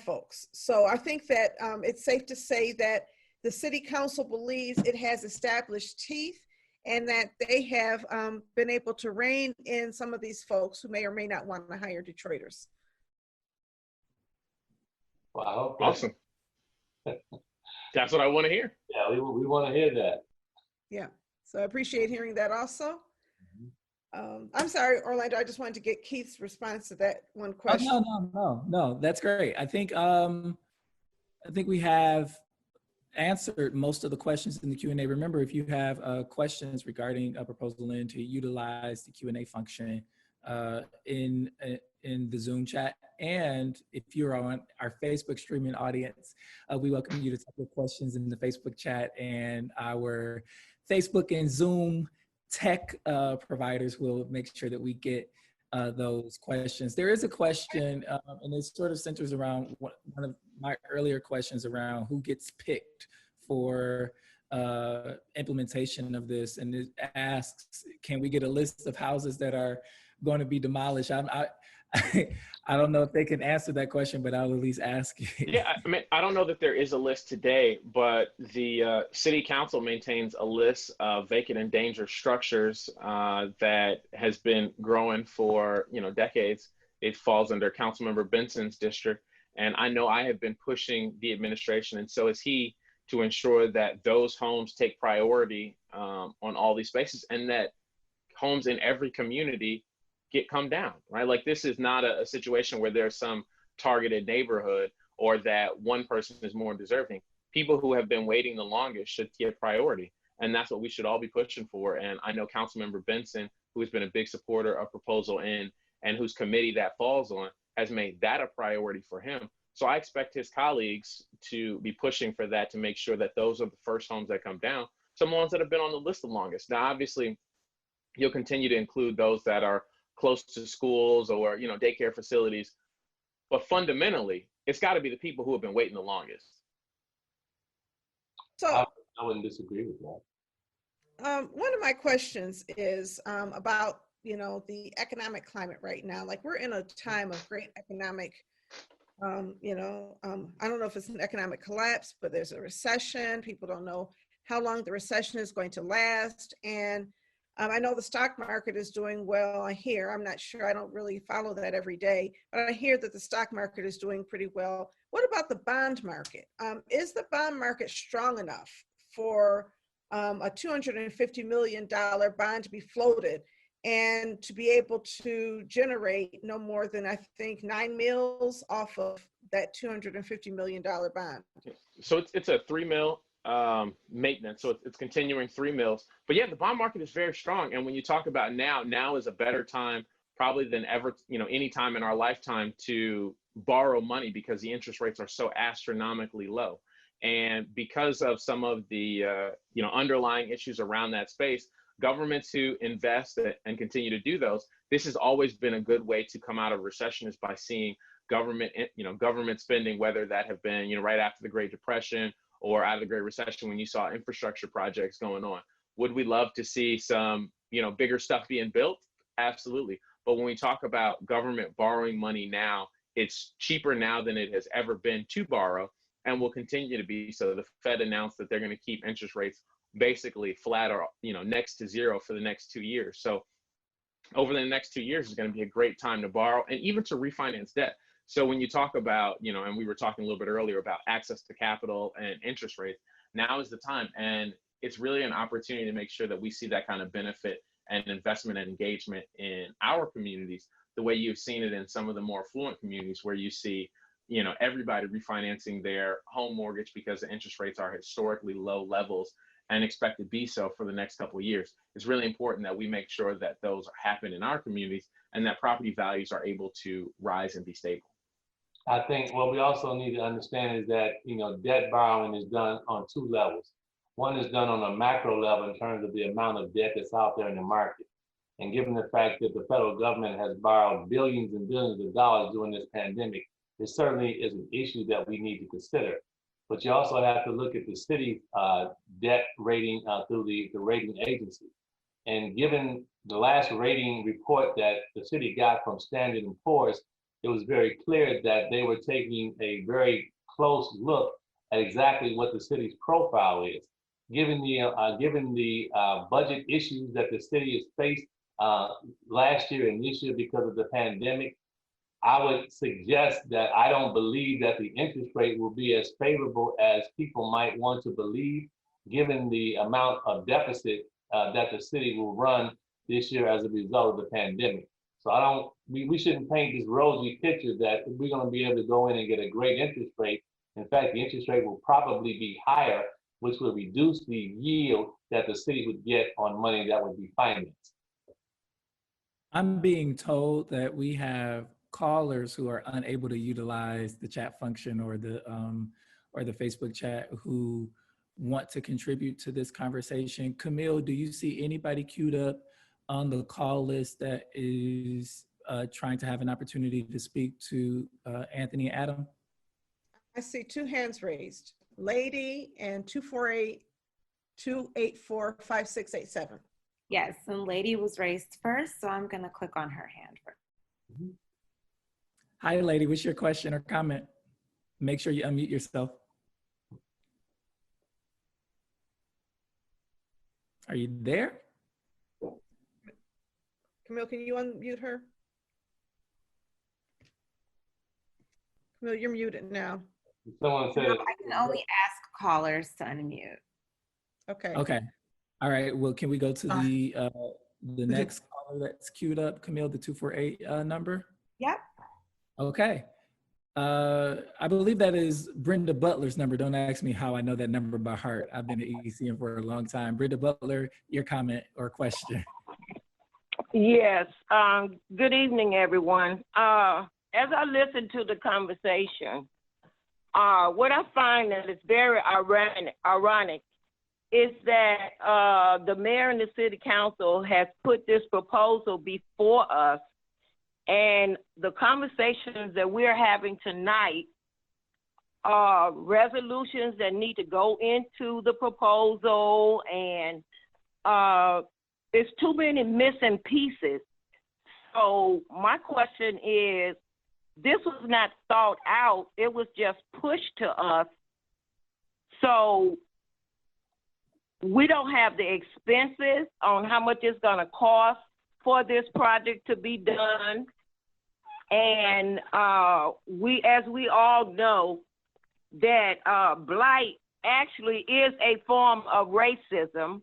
[SPEAKER 2] folks. So I think that it's safe to say that the city council believes it has established teeth and that they have been able to rein in some of these folks who may or may not want to hire Detroiters.
[SPEAKER 5] Wow.
[SPEAKER 4] Awesome. That's what I want to hear.
[SPEAKER 5] Yeah, we want to hear that.
[SPEAKER 2] Yeah, so I appreciate hearing that also. I'm sorry, Orlando, I just wanted to get Keith's response to that one question.
[SPEAKER 1] Oh, no, that's great. I think we have answered most of the questions in the Q&A. Remember, if you have questions regarding a proposal in, to utilize the Q&A function in the Zoom chat. And if you're on our Facebook streaming audience, we welcome you to type your questions in the Facebook chat, and our Facebook and Zoom tech providers will make sure that we get those questions. There is a question, and it sort of centers around one of my earlier questions around who gets picked for implementation of this. And it asks, can we get a list of houses that are going to be demolished? I don't know if they can answer that question, but I'll at least ask you.
[SPEAKER 4] Yeah, I mean, I don't know that there is a list today, but the city council maintains a list of vacant and dangerous structures that has been growing for, decades. It falls under Councilmember Benson's district. And I know I have been pushing the administration, and so is he, to ensure that those homes take priority on all these spaces, and that homes in every community come down, right? Like, this is not a situation where there's some targeted neighborhood or that one person is more deserving. People who have been waiting the longest should get priority. And that's what we should all be pushing for. And I know Councilmember Benson, who has been a big supporter of Proposal N and whose committee that falls on, has made that a priority for him. So I expect his colleagues to be pushing for that, to make sure that those are the first homes that come down. Some ones that have been on the list the longest. Now, obviously, you'll continue to include those that are close to schools or, daycare facilities. But fundamentally, it's got to be the people who have been waiting the longest.
[SPEAKER 2] So
[SPEAKER 5] I wouldn't disagree with that.
[SPEAKER 2] one of my questions is about, the economic climate right now. Like, we're in a time of great economic, I don't know if it's an economic collapse, but there's a recession. People don't know how long the recession is going to last. And I know the stock market is doing well. I'm not sure, I don't really follow that every day, but I hear that the stock market is doing pretty well. What about the bond market? Is the bond market strong enough for a $250 million bond to be floated and to be able to generate no more than, I think, 9 mils off of that $250 million bond?
[SPEAKER 4] So it's a 3 mil maintenance. So it's continuing 3 mils. But yeah, the bond market is very strong. And when you talk about now is a better time probably than ever, any time in our lifetime to borrow money, because the interest rates are so astronomically low. And because of some of the, underlying issues around that space, governments who invest and continue to do those, this has always been a good way to come out of recession, is by seeing government spending, whether that have been, right after the Great Depression or out of the Great Recession, when you saw infrastructure projects going on. Would we love to see some, bigger stuff being built? Absolutely. But when we talk about government borrowing money now, it's cheaper now than it has ever been to borrow, and will continue to be. So the Fed announced that they're going to keep interest rates basically flat or, next to zero for the next 2 years. So over the next 2 years is going to be a great time to borrow and even to refinance debt. So when you talk about, and we were talking a little bit earlier about access to capital and interest rates, now is the time. And it's really an opportunity to make sure that we see that kind of benefit and investment and engagement in our communities, the way you've seen it in some of the more affluent communities, where you see, everybody refinancing their home mortgage because the interest rates are historically low levels and expect to be so for the next couple of years. It's really important that we make sure that those happen in our communities and that property values are able to rise and be stable.
[SPEAKER 5] I think what we also need to understand is that, debt borrowing is done on 2 levels. One is done on a macro level in terms of the amount of debt that's out there in the market. And given the fact that the federal government has borrowed billions and billions of dollars during this pandemic, it certainly is an issue that we need to consider. But you also have to look at the city debt rating through the rating agency. And given the last rating report that the city got from Standard & Poor's, it was very clear that they were taking a very close look at exactly what the city's profile is. Given the budget issues that the city has faced last year and this year because of the pandemic, I would suggest that I don't believe that the interest rate will be as favorable as people might want to believe, given the amount of deficit that the city will run this year as a result of the pandemic. So we shouldn't paint this rosy picture that we're going to be able to go in and get a great interest rate. In fact, the interest rate will probably be higher, which will reduce the yield that the city would get on money that would be financed.
[SPEAKER 1] I'm being told that we have callers who are unable to utilize the chat function or the Facebook chat who want to contribute to this conversation. Camille, do you see anybody queued up on the call list that is trying to have an opportunity to speak to Anthony and Adam?
[SPEAKER 2] I see 2 hands raised, Lady and 248-284-5687.
[SPEAKER 3] Yes, and Lady was raised first, so I'm going to click on her hand first.
[SPEAKER 1] Hi, lady. What's your question or comment? Make sure you unmute yourself. Are you there?
[SPEAKER 2] Camille, can you unmute her? Camille, you're muted now.
[SPEAKER 5] Someone said,
[SPEAKER 3] No, I can only ask callers to unmute.
[SPEAKER 2] Okay.
[SPEAKER 1] Okay. All right. Well, can we go to the next caller that's queued up, Camille, the 248 number?
[SPEAKER 3] Yep.
[SPEAKER 1] Okay. I believe that is Brenda Butler's number. Don't ask me how I know that number by heart. I've been at ECM for a long time. Brenda Butler, your comment or question.
[SPEAKER 6] Yes. Good evening, everyone. As I listen to the conversation, what I find that is very ironic is that the mayor and the city council has put this proposal before us, and the conversations that we're having tonight are resolutions that need to go into the proposal, and there's too many missing pieces. So my question is, this was not thought out, it was just pushed to us. So we don't have the expenses on how much it's gonna cost for this project to be done. And as we all know, that blight actually is a form of racism.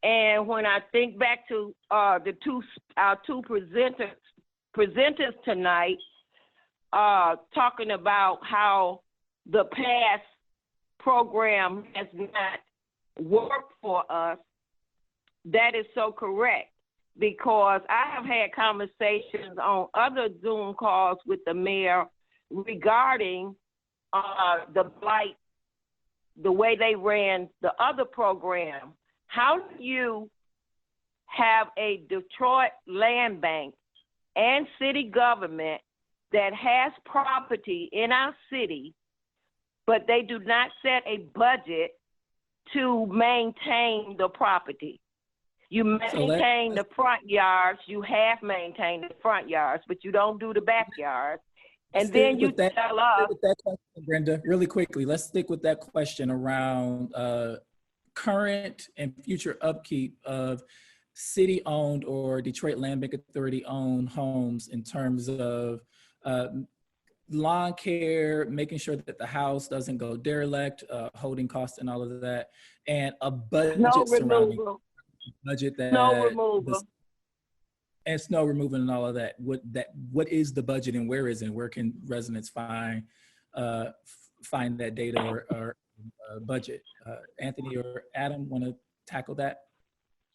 [SPEAKER 6] And when I think back to our two presenters tonight, talking about how the past program has not worked for us, that is so correct. Because I have had conversations on other Zoom calls with the mayor regarding the blight, the way they ran the other program. How do you have a Detroit land bank and city government that has property in our city, but they do not set a budget to maintain the property? You maintain the front yards, you have maintained the front yards, but you don't do the backyards. And then you tell us.
[SPEAKER 1] With that question, Brenda, really quickly, let's stick with that question around current and future upkeep of city-owned or Detroit Land Bank Authority-owned homes in terms of lawn care, making sure that the house doesn't go derelict, holding costs and all of that, and a budget surrounding budget that
[SPEAKER 6] snow removal.
[SPEAKER 1] And snow removal and all of that. What is the budget and where is it? Where can residents find that data or budget? Anthony or Adam want to tackle that?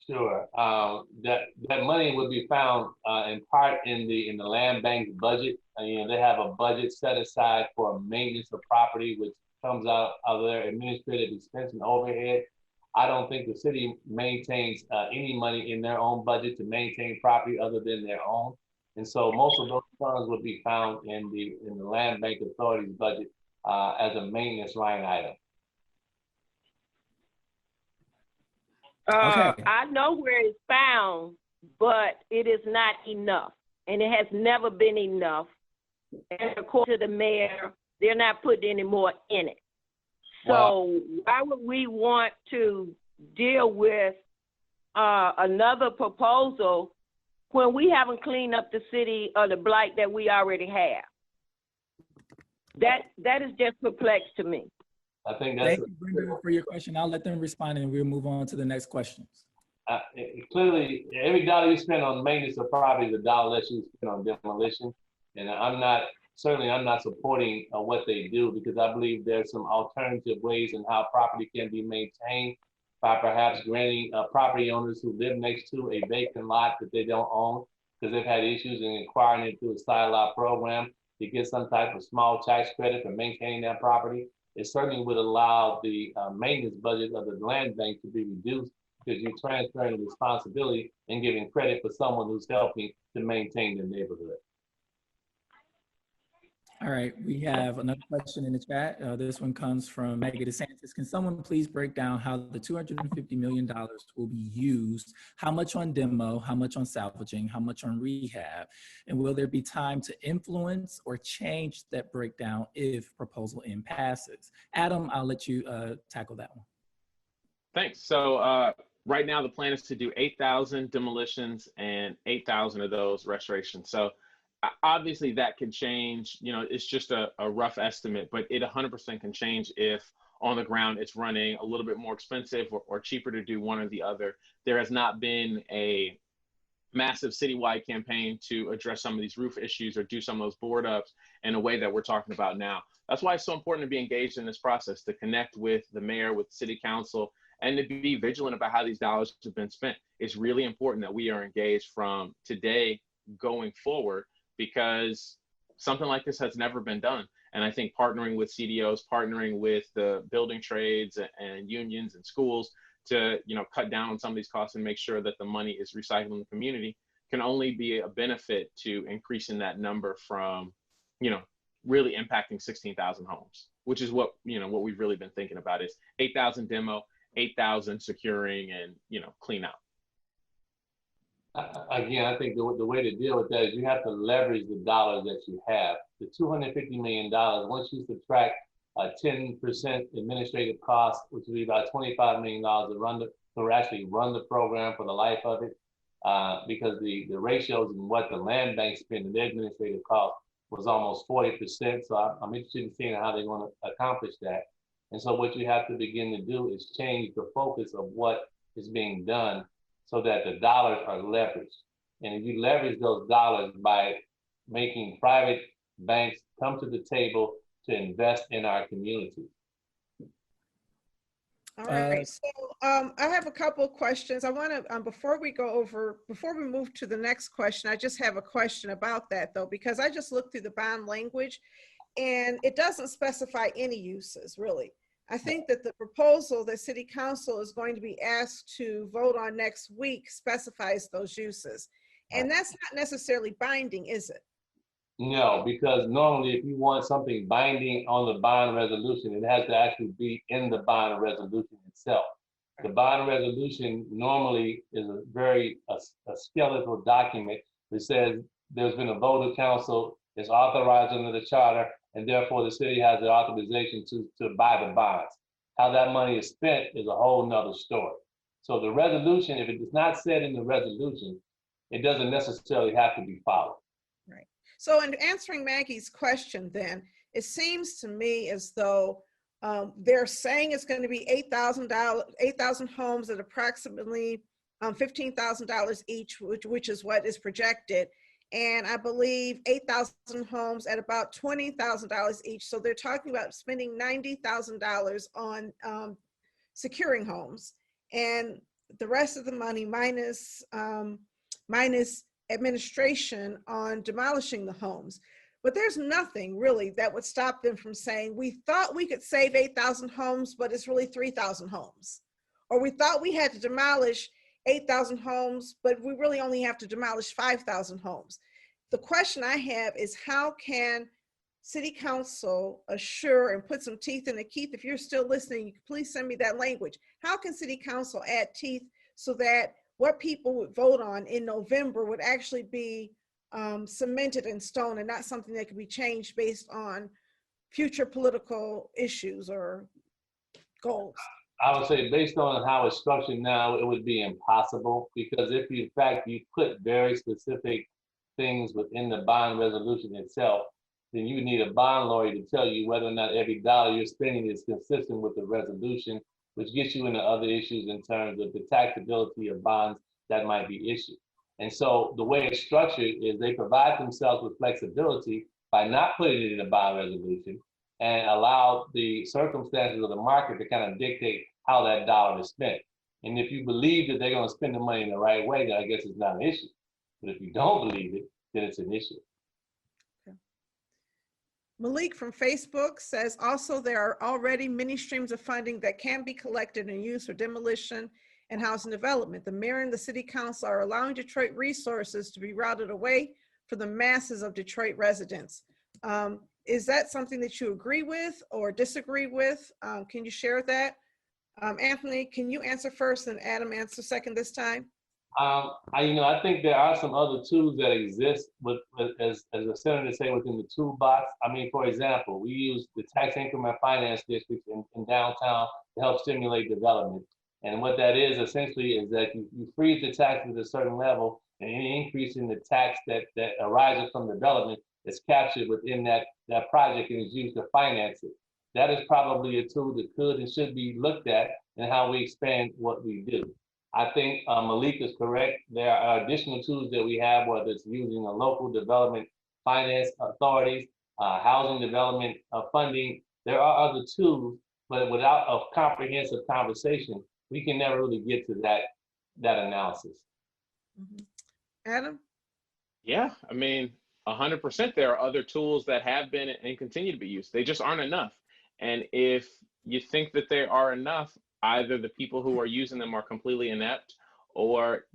[SPEAKER 5] sure. That money would be found in part in the land bank's budget. They have a budget set aside for maintenance of property, which comes out of their administrative expense and overhead. I don't think the city maintains any money in their own budget to maintain property other than their own. And so most of those funds would be found in the Land Bank Authority's budget as a maintenance line item.
[SPEAKER 1] Okay.
[SPEAKER 6] I know where it's found, but it is not enough. And it has never been enough. And according to the mayor, they're not putting any more in it. So why would we want to deal with another proposal when we haven't cleaned up the city or the blight that we already have? That is just perplexed to me.
[SPEAKER 5] I think that's—
[SPEAKER 1] Thank you, Brenda, for your question. I'll let them respond and we'll move on to the next questions.
[SPEAKER 5] Clearly, every dollar you spend on maintenance of property is a dollar less you spend on demolition. And I'm not supporting what they do, because I believe there's some alternative ways in how property can be maintained by perhaps granting property owners who live next to a vacant lot that they don't own, because they've had issues in acquiring it through a side lot program, to get some type of small tax credit for maintaining that property. It certainly would allow the maintenance budget of the land bank to be reduced, because you're transferring the responsibility and giving credit for someone who's helping to maintain the neighborhood.
[SPEAKER 1] All right, we have another question in the chat. This one comes from Maggie DeSantis. Can someone please break down how the $250 million will be used? How much on demo, how much on salvaging, how much on rehab? And will there be time to influence or change that breakdown if Proposal N passes? Adam, I'll let you tackle that one.
[SPEAKER 4] Thanks. So right now the plan is to do 8,000 demolitions and 8,000 of those restorations. So obviously that can change, you know, it's just a rough estimate, but it 100% can change if on the ground it's running a little bit more expensive or cheaper to do one or the other. There has not been a massive citywide campaign to address some of these roof issues or do some of those board ups in a way that we're talking about now. That's why it's so important to be engaged in this process, to connect with the mayor, with city council, and to be vigilant about how these dollars have been spent. It's really important that we are engaged from today going forward, because something like this has never been done. And I think partnering with CDOs, partnering with the building trades and unions and schools to, you know, cut down on some of these costs and make sure that the money is recycled in the community can only be a benefit to increasing that number from, you know, really impacting 16,000 homes, which is what, you know, what we've really been thinking about is 8,000 demo, 8,000 securing and, you know, clean out.
[SPEAKER 5] Again, I think the way to deal with that is you have to leverage the dollars that you have. The $250 million, once you subtract 10% administrative costs, which would be about $25 million to actually run the program for the life of it, because the ratios and what the land bank spend in their administrative cost was almost 40%. So I'm interested in seeing how they want to accomplish that. And so what you have to begin to do is change the focus of what is being done so that the dollars are leveraged. And if you leverage those dollars by making private banks come to the table to invest in our community.
[SPEAKER 2] All right, so I have a couple of questions. I want to, before we move to the next question, I just have a question about that though, because I just looked through the bond language and it doesn't specify any uses really. I think that the proposal that City Council is going to be asked to vote on next week specifies those uses. And that's not necessarily binding, is it?
[SPEAKER 5] No, because normally if you want something binding on the bond resolution, it has to actually be in the bond resolution itself. The bond resolution normally is a skeletal document that says there's been a vote of council, it's authorized under the charter, and therefore the city has the authorization to buy the bonds. How that money is spent is a whole nother story. So the resolution, if it is not said in the resolution, it doesn't necessarily have to be followed.
[SPEAKER 2] Right. So in answering Maggie's question then, it seems to me as though they're saying it's going to be $8,000 homes at approximately $15,000 each, which is what is projected. And I believe 8,000 homes at about $20,000 each. So they're talking about spending $90,000 on securing homes, and the rest of the money minus administration on demolishing the homes. But there's nothing really that would stop them from saying, we thought we could save 8,000 homes, but it's really 3,000 homes. Or we thought we had to demolish 8,000 homes, but we really only have to demolish 5,000 homes. The question I have is, how can City Council assure and put some teeth in it? Keith, if you're still listening, please send me that language. How can City Council add teeth so that what people would vote on in November would actually be cemented in stone and not something that could be changed based on future political issues or goals?
[SPEAKER 5] I would say based on how it's structured now, it would be impossible, because if in fact you put very specific things within the bond resolution itself, then you need a bond lawyer to tell you whether or not every dollar you're spending is consistent with the resolution, which gets you into other issues in terms of the taxability of bonds that might be issued. And so the way it's structured is they provide themselves with flexibility by not putting it in a bond resolution and allow the circumstances of the market to kind of dictate how that dollar is spent. And if you believe that they're going to spend the money in the right way, then I guess it's not an issue. But if you don't believe it, then it's an issue.
[SPEAKER 2] Okay. Malik from Facebook says, also there are already many streams of funding that can be collected and used for demolition and housing development. The mayor and the city council are allowing Detroit resources to be routed away for the masses of Detroit residents. Is that something that you agree with or disagree with? Can you share that? Anthony, can you answer first and Adam answer second this time?
[SPEAKER 5] I think there are some other tools that exist as the senator say, within the toolbox. I mean, for example, we use the tax increment finance districts in downtown to help stimulate development. And what that is essentially is that you freeze the taxes at a certain level, and any increase in the tax that arises from development is captured within that project and is used to finance it. That is probably a tool that could and should be looked at in how we expand what we do. I think Malik is correct. There are additional tools that we have, whether it's using a local development finance authorities, housing development funding. There are other tools, but without a comprehensive conversation, we can never really get to that analysis.
[SPEAKER 2] Adam?
[SPEAKER 4] Yeah, I mean, 100% there are other tools that have been and continue to be used. They just aren't enough. And if you think that they are enough, either the people who are using them are completely inept or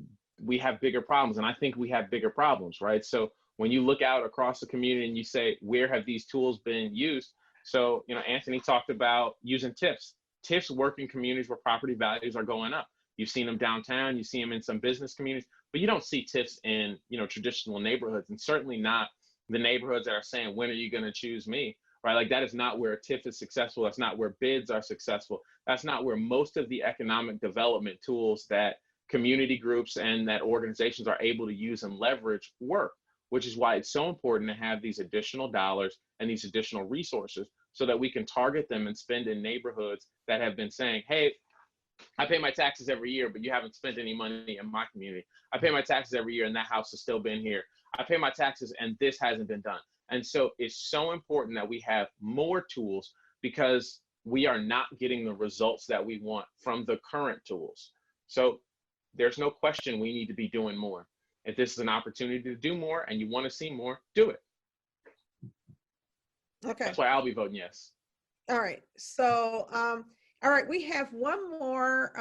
[SPEAKER 4] we have bigger problems. And I think we have bigger problems, right? So when you look out across the community and you say, where have these tools been used? So, Anthony talked about using TIFs. TIFs work in communities where property values are going up. You've seen them downtown, you see them in some business communities, but you don't see TIFs in, traditional neighborhoods, and certainly not the neighborhoods that are saying, when are you going to choose me? Right? Like, that is not where a TIF is successful. That's not where bids are successful. That's not where most of the economic development tools that community groups and that organizations are able to use and leverage work, which is why it's so important to have these additional dollars and these additional resources so that we can target them and spend in neighborhoods that have been saying, hey, I pay my taxes every year, but you haven't spent any money in my community. I pay my taxes every year and that house has still been here. I pay my taxes and this hasn't been done. And so it's so important that we have more tools because we are not getting the results that we want from the current tools. So there's no question we need to be doing more. If this is an opportunity to do more and you want to see more, do it.
[SPEAKER 2] Okay.
[SPEAKER 4] That's why I'll be voting yes.
[SPEAKER 2] All right. So, all right, we have one more.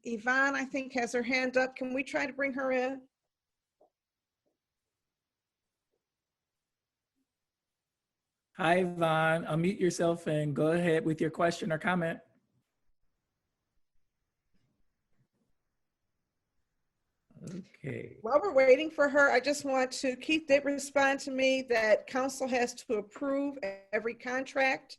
[SPEAKER 2] Yvonne, I think, has her hand up. Can we try to bring her in?
[SPEAKER 1] Hi, Yvonne. Unmute yourself and go ahead with your question or comment. Okay.
[SPEAKER 2] While we're waiting for her, I just want to, Keith did respond to me that council has to approve every contract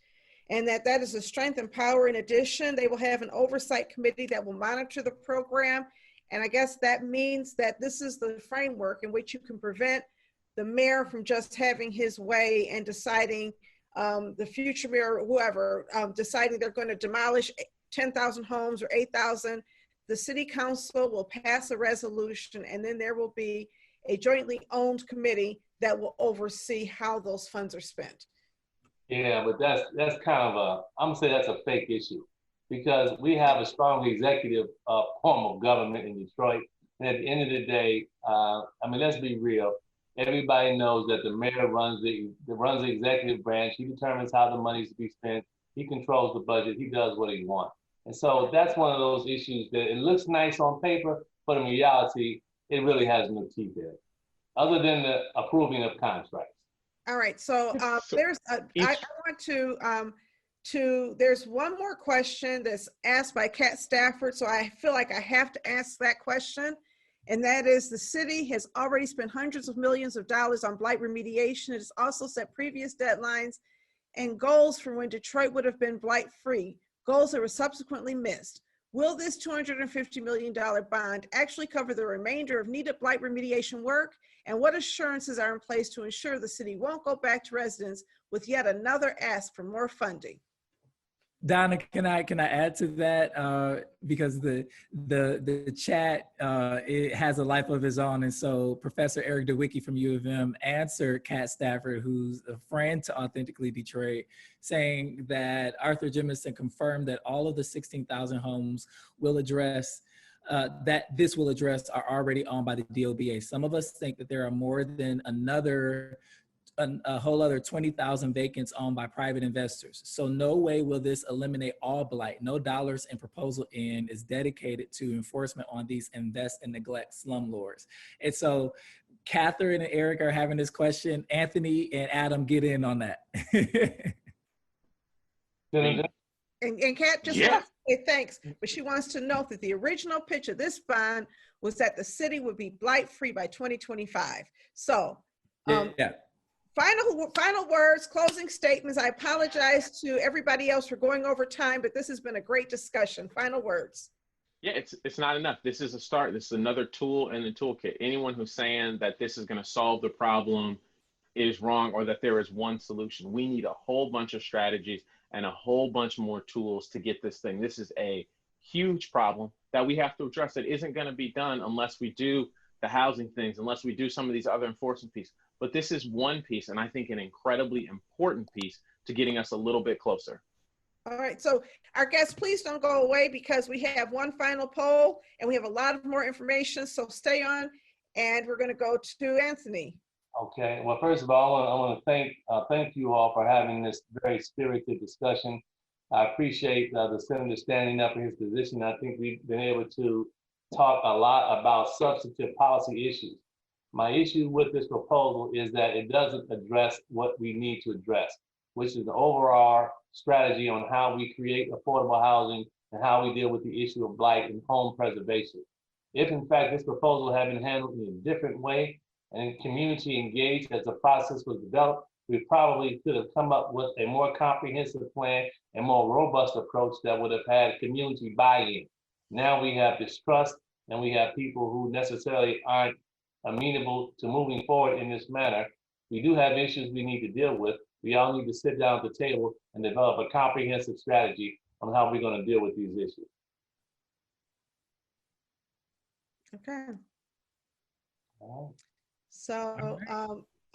[SPEAKER 2] and that is a strength and power. In addition, they will have an oversight committee that will monitor the program. And I guess that means that this is the framework in which you can prevent the mayor from just having his way and deciding, the future mayor or whoever, deciding they're going to demolish 10,000 homes or 8,000. The city council will pass a resolution and then there will be a jointly owned committee that will oversee how those funds are spent.
[SPEAKER 5] Yeah, but that's kind of I'm gonna say that's a fake issue because we have a strong executive form of government in Detroit. And at the end of the day, let's be real. Everybody knows that the mayor runs the executive branch. He determines how the money is to be spent. He controls the budget. He does what he wants. And so that's one of those issues that it looks nice on paper, but in reality, it really has no teeth there, other than the approving of contracts.
[SPEAKER 2] All right, so I want to, there's one more question that's asked by Kat Stafford, so I feel like I have to ask that question. And that is, the city has already spent hundreds of millions of dollars on blight remediation. It has also set previous deadlines and goals for when Detroit would have been blight free, goals that were subsequently missed. Will this $250 million bond actually cover the remainder of needed blight remediation work? And what assurances are in place to ensure the city won't go back to residents with yet another ask for more funding?
[SPEAKER 1] Donna, can I add to that? Because the chat, it has a life of its own. And so Professor Eric DeWicki from U of M answered Kat Stafford, who's a friend to Authentically Detroit, saying that Arthur Jemison confirmed that all of the 16,000 homes will address, that this will address are already owned by the DOBA. Some of us think that there are more than a whole other 20,000 vacants owned by private investors. So no way will this eliminate all blight. No dollars in Proposal N is dedicated to enforcement on these invest and neglect slumlords. And so Catherine and Eric are having this question. Anthony and Adam, get in on that.
[SPEAKER 2] And Kat just wants to say thanks, but she wants to note that the original pitch of this bond was that the city would be blight-free by 2025. So, final words, closing statements. I apologize to everybody else for going over time, but this has been a great discussion. Final words.
[SPEAKER 4] Yeah, it's not enough. This is a start. This is another tool in the toolkit. Anyone who's saying that this is going to solve the problem is wrong, or that there is one solution. We need a whole bunch of strategies and a whole bunch more tools to get this thing. This is a huge problem that we have to address. It isn't going to be done unless we do the housing things, unless we do some of these other enforcement pieces. But this is one piece, and I think an incredibly important piece to getting us a little bit closer.
[SPEAKER 2] All right, so our guests, please don't go away because we have one final poll and we have a lot of more information, so stay on, and we're going to go to Anthony.
[SPEAKER 5] Okay, well, first of all, I want to thank you all for having this very spirited discussion. I appreciate the senator standing up in his position. I think we've been able to talk a lot about substantive policy issues. My issue with this proposal is that it doesn't address what we need to address, which is the overall strategy on how we create affordable housing and how we deal with the issue of blight and home preservation. If in fact this proposal had been handled in a different way and community engaged as the process was developed, we probably could have come up with a more comprehensive plan and more robust approach that would have had community buy-in. Now we have distrust, and we have people who necessarily aren't amenable to moving forward in this manner. We do have issues we need to deal with. We all need to sit down at the table and develop a comprehensive strategy on how we're going to deal with these issues.
[SPEAKER 2] Okay. So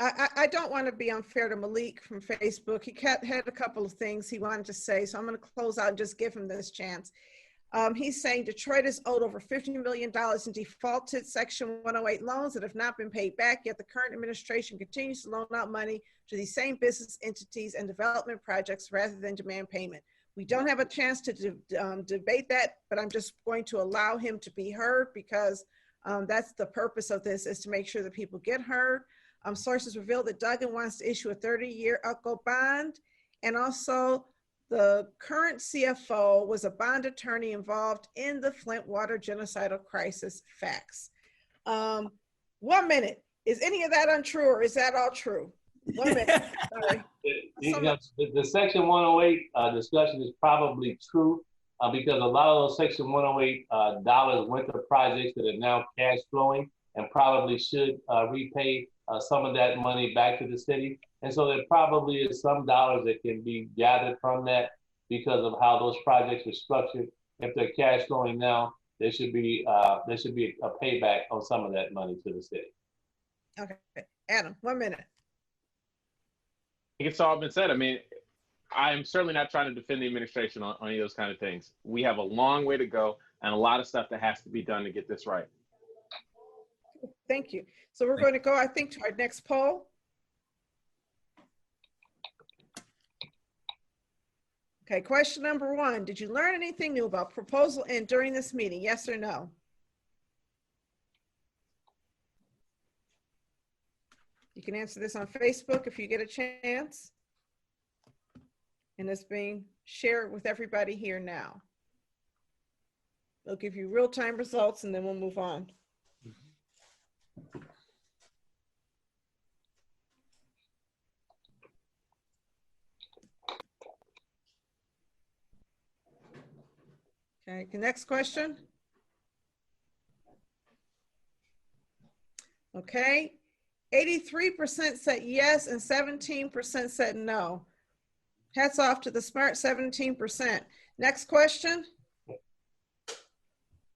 [SPEAKER 2] I don't want to be unfair to Malik from Facebook. He had a couple of things he wanted to say, so I'm going to close out and just give him this chance. He's saying Detroit is owed over $50 million in defaulted Section 108 loans that have not been paid back, yet the current administration continues to loan out money to these same business entities and development projects rather than demand payment. We don't have a chance to debate that, but I'm just going to allow him to be heard because that's the purpose of this, is to make sure that people get heard. Sources reveal that Duggan wants to issue a 30-year UCO bond, and also the current CFO was a bond attorney involved in the Flint water genocidal crisis. Facts. 1 minute. Is any of that untrue, or is that all true? 1 minute. Sorry.
[SPEAKER 5] The Section 108 discussion is probably true because a lot of those Section 108 dollars went to projects that are now cash flowing and probably should repay some of that money back to the city. And so there probably is some dollars that can be gathered from that because of how those projects are structured. If they're cash flowing now, there should be a payback on some of that money to the city.
[SPEAKER 2] Okay, Adam, 1 minute.
[SPEAKER 4] I think it's all been said. I mean, I'm certainly not trying to defend the administration on any of those kind of things. We have a long way to go and a lot of stuff that has to be done to get this right.
[SPEAKER 2] Thank you. So we're going to go, I think, to our next poll. Okay, question number 1. Did you learn anything new about Proposal N during this meeting? Yes or no? You can answer this on Facebook if you get a chance. And it's being shared with everybody here now. They'll give you real-time results and then we'll move on. Okay, the next question. Okay, 83% said yes and 17% said no. Hats off to the smart 17%. Next question.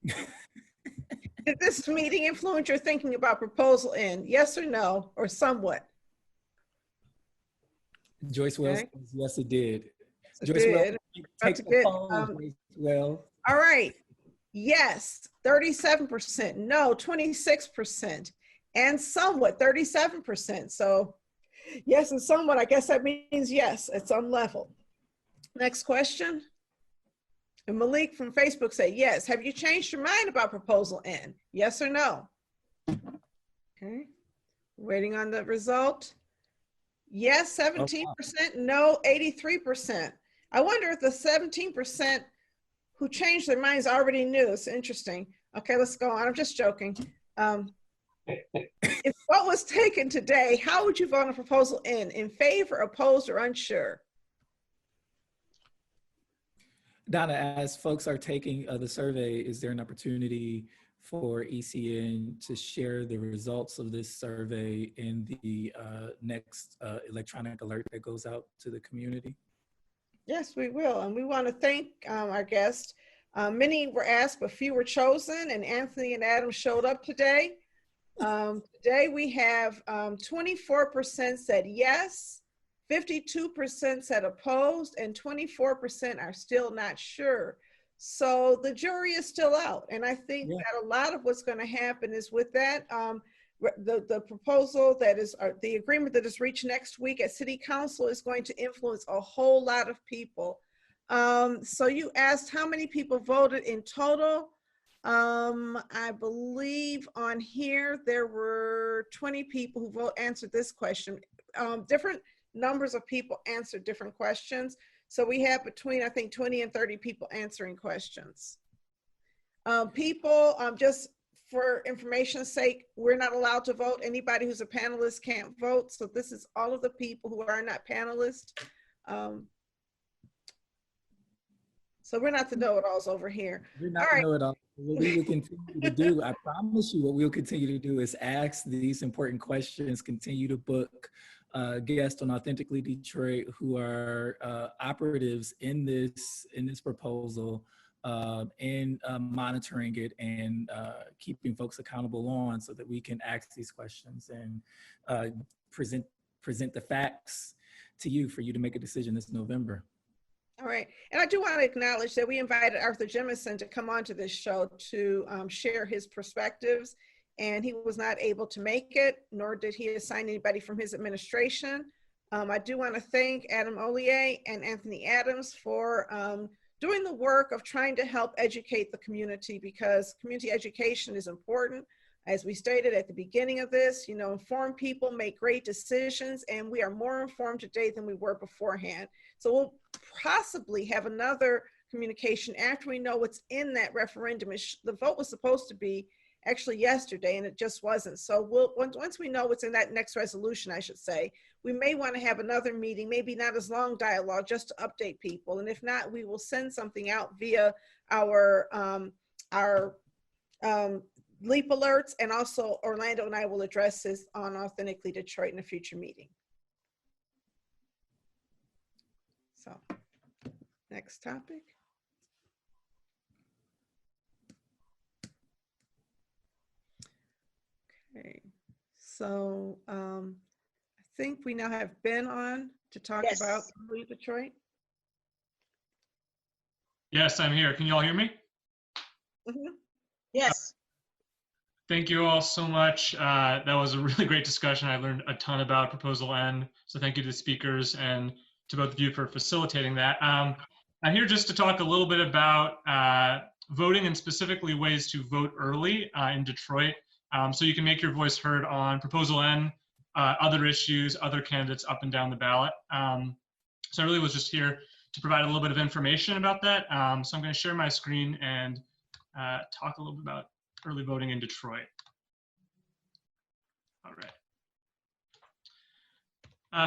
[SPEAKER 2] Did this meeting influence your thinking about Proposal N? Yes or no, or somewhat?
[SPEAKER 1] Joyce Wells,
[SPEAKER 2] Okay.
[SPEAKER 1] yes, it did.
[SPEAKER 2] It
[SPEAKER 1] Joyce
[SPEAKER 2] did.
[SPEAKER 1] Wells, take
[SPEAKER 2] That's
[SPEAKER 1] the
[SPEAKER 2] good.
[SPEAKER 1] poll, Joyce Wells.
[SPEAKER 2] All right. Yes, 37%. No, 26%. And somewhat, 37%. So yes and somewhat, I guess that means yes, it's on level. Next question. And Malik from Facebook said yes. Have you changed your mind about Proposal N? Yes or no? Okay. Waiting on the result. Yes, 17%, no, 83%. I wonder if the 17% who changed their minds already knew. It's interesting. Okay, let's go on. I'm just joking. If what was taken today, how would you vote on proposal N? In favor, opposed, or unsure?
[SPEAKER 1] Donna, as folks are taking the survey, is there an opportunity for ECN to share the results of this survey in the next electronic alert that goes out to the community?
[SPEAKER 2] Yes, we will. And we want to thank our guests. Many were asked, but few were chosen. And Anthony and Adam showed up today. Today we have 24% said yes, 52% said opposed, and 24% are still not sure. So the jury is still out. And I think that a lot of what's going to happen is with that, the proposal that is, the agreement that is reached next week at City Council is going to influence a whole lot of people. So you asked how many people voted in total. I believe on here there were 20 people who answered this question. Different numbers of people answered different questions. So we have between, I think, 20 and 30 people answering questions. Just for information's sake, we're not allowed to vote. Anybody who's a panelist can't vote. So this is all of the people who are not panelists. So we're not the know-it-alls over here.
[SPEAKER 1] We're not the know-it-alls. What we will continue to do, I promise you, what we'll continue to do is ask these important questions, continue to book guests on Authentically Detroit who are operatives in this proposal, and monitoring it and keeping folks accountable on, so that we can ask these questions and present the facts to you for you to make a decision this November.
[SPEAKER 2] All right. And I do want to acknowledge that we invited Arthur Jemison to come onto this show to share his perspectives, and he was not able to make it, nor did he assign anybody from his administration. I do want to thank Adam Hollier and Anthony Adams for doing the work of trying to help educate the community, because community education is important. As we stated at the beginning of this, informed people make great decisions, and we are more informed today than we were beforehand. So we'll possibly have another communication after we know what's in that referendum. The vote was supposed to be actually yesterday, and it just wasn't. So once we know what's in that next resolution, I should say, we may want to have another meeting, maybe not as long dialogue, just to update people. And if not, we will send something out via our Leap alerts, and also Orlando and I will address this on Authentically Detroit in a future meeting. So, next topic. Okay, so I think we now have Ben on to talk about Leap Detroit.
[SPEAKER 7] Yes, I'm here. Can you all hear me?
[SPEAKER 2] Mm-hmm.
[SPEAKER 8] Yes.
[SPEAKER 7] Thank you all so much. That was a really great discussion. I learned a ton about Proposal N. So thank you to the speakers and to both of you for facilitating that. I'm here just to talk a little bit about voting, and specifically ways to vote early in Detroit, so you can make your voice heard on Proposal N, other issues, other candidates up and down the ballot. So I really was just here to provide a little bit of information about that. So I'm going to share my screen and talk a little bit about early voting in Detroit. All right.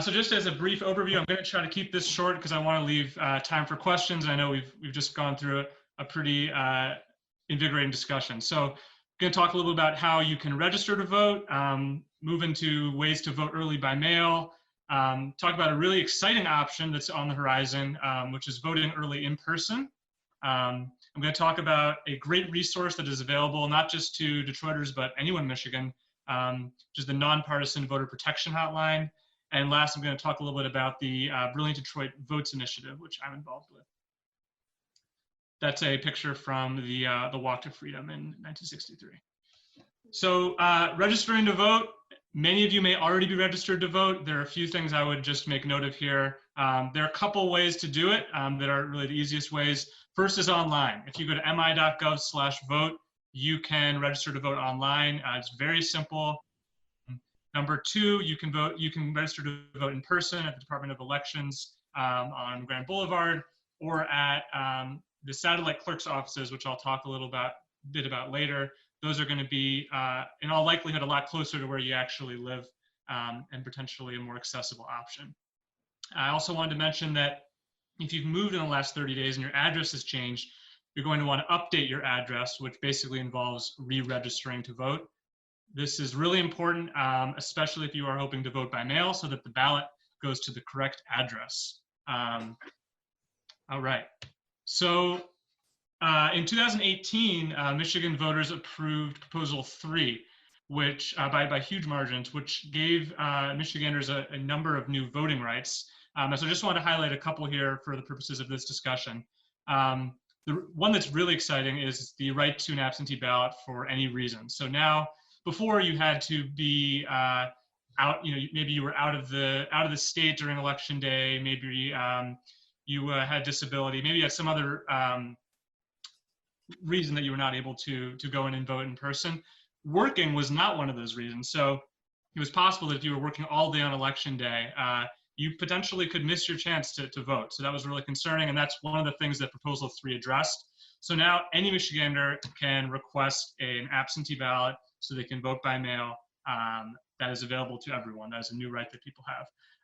[SPEAKER 7] So just as a brief overview, I'm going to try to keep this short because I want to leave time for questions. I know we've just gone through a pretty invigorating discussion. So I'm going to talk a little bit about how you can register to vote, move into ways to vote early by mail, talk about a really exciting option that's on the horizon, which is voting early in person. I'm going to talk about a great resource that is available not just to Detroiters, but anyone in Michigan, which is the Nonpartisan Voter Protection Hotline. And last, I'm going to talk a little bit about the Brilliant Detroit Votes Initiative, which I'm involved with. That's a picture from the Walk to Freedom in 1963. So registering to vote, many of you may already be registered to vote. There are a few things I would just make note of here. There are a couple ways to do it that are really the easiest ways. First is online. If you go to mi.gov/vote, you can register to vote online. It's very simple. Number 2, you can register to vote in person at the Department of Elections on Grand Boulevard, or at the satellite clerk's offices, which I'll talk a little bit about later. Those are going to be, in all likelihood, a lot closer to where you actually live, and potentially a more accessible option. I also wanted to mention that if you've moved in the last 30 days and your address has changed, you're going to want to update your address, which basically involves re-registering to vote. This is really important, especially if you are hoping to vote by mail, so that the ballot goes to the correct address. All right. So in 2018, Michigan voters approved Proposal 3, which by huge margins, which gave Michiganders a number of new voting rights. So I just want to highlight a couple here for the purposes of this discussion. The one that's really exciting is the right to an absentee ballot for any reason. So now, before you had to be out, maybe you were out of the state during election day, maybe you had disability, maybe you had some other reason that you were not able to go in and vote in person. Working was not one of those reasons. So it was possible that if you were working all day on election day, you potentially could miss your chance to vote. So that was really concerning, and that's one of the things that Proposal 3 addressed. So now any Michigander can request an absentee ballot so they can vote by mail. That is available to everyone. That is a new right that people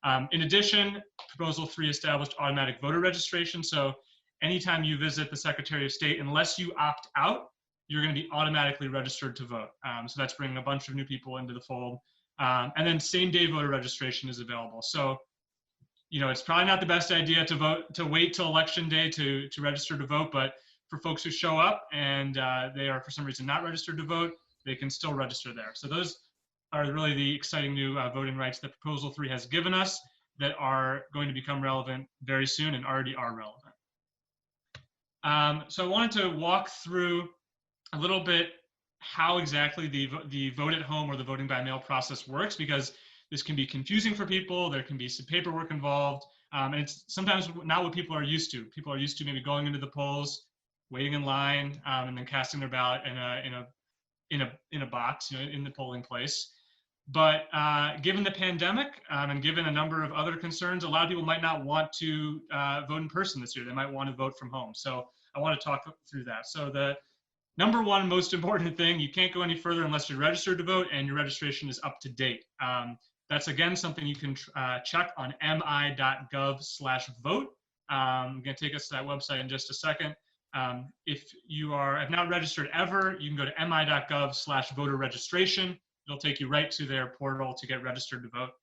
[SPEAKER 7] have. In addition, Proposal 3 established automatic voter registration. So anytime you visit the Secretary of State, unless you opt out, you're going to be automatically registered to vote. So that's bringing a bunch of new people into the fold. And then same-day voter registration is available. So, it's probably not the best idea to wait till election day to register to vote, but for folks who show up and they are for some reason not registered to vote, they can still register there. So those are really the exciting new voting rights that Proposal 3 has given us that are going to become relevant very soon and already are relevant. So I wanted to walk through a little bit how exactly the vote at home or the voting by mail process works, because this can be confusing for people. There can be some paperwork involved, and it's sometimes not what people are used to. People are used to maybe going into the polls, waiting in line, and then casting their ballot in a box, in the polling place. But given the pandemic and given a number of other concerns, a lot of people might not want to vote in person this year. They might want to vote from home. So I want to talk through that. So the number one most important thing, you can't go any further unless you're registered to vote and your registration is up to date. That's, again, something you can check on mi.gov/vote. I'm going to take us to that website in just a second. If you have not registered ever, you can go to mi.gov/voter registration. It'll take you right to their portal to get registered to vote.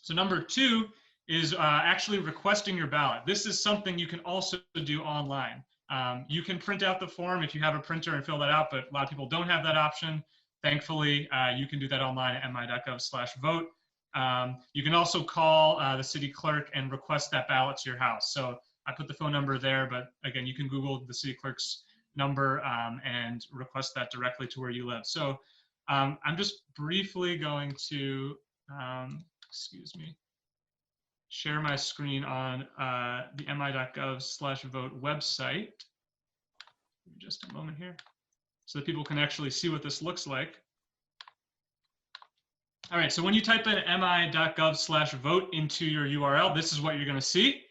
[SPEAKER 7] So number 2 is actually requesting your ballot. This is something you can also do online. You can print out the form if you have a printer and fill that out, but a lot of people don't have that option. Thankfully, you can do that online at mi.gov/vote. You can also call the city clerk and request that ballot to your house. So I put the phone number there, but again, you can Google the city clerk's number and request that directly to where you live. So I'm just briefly going to, share my screen on the mi.gov/vote website. Just a moment here, so that people can actually see what this looks like. All right, so when you type in mi.gov/vote into your URL, this is what you're going to see.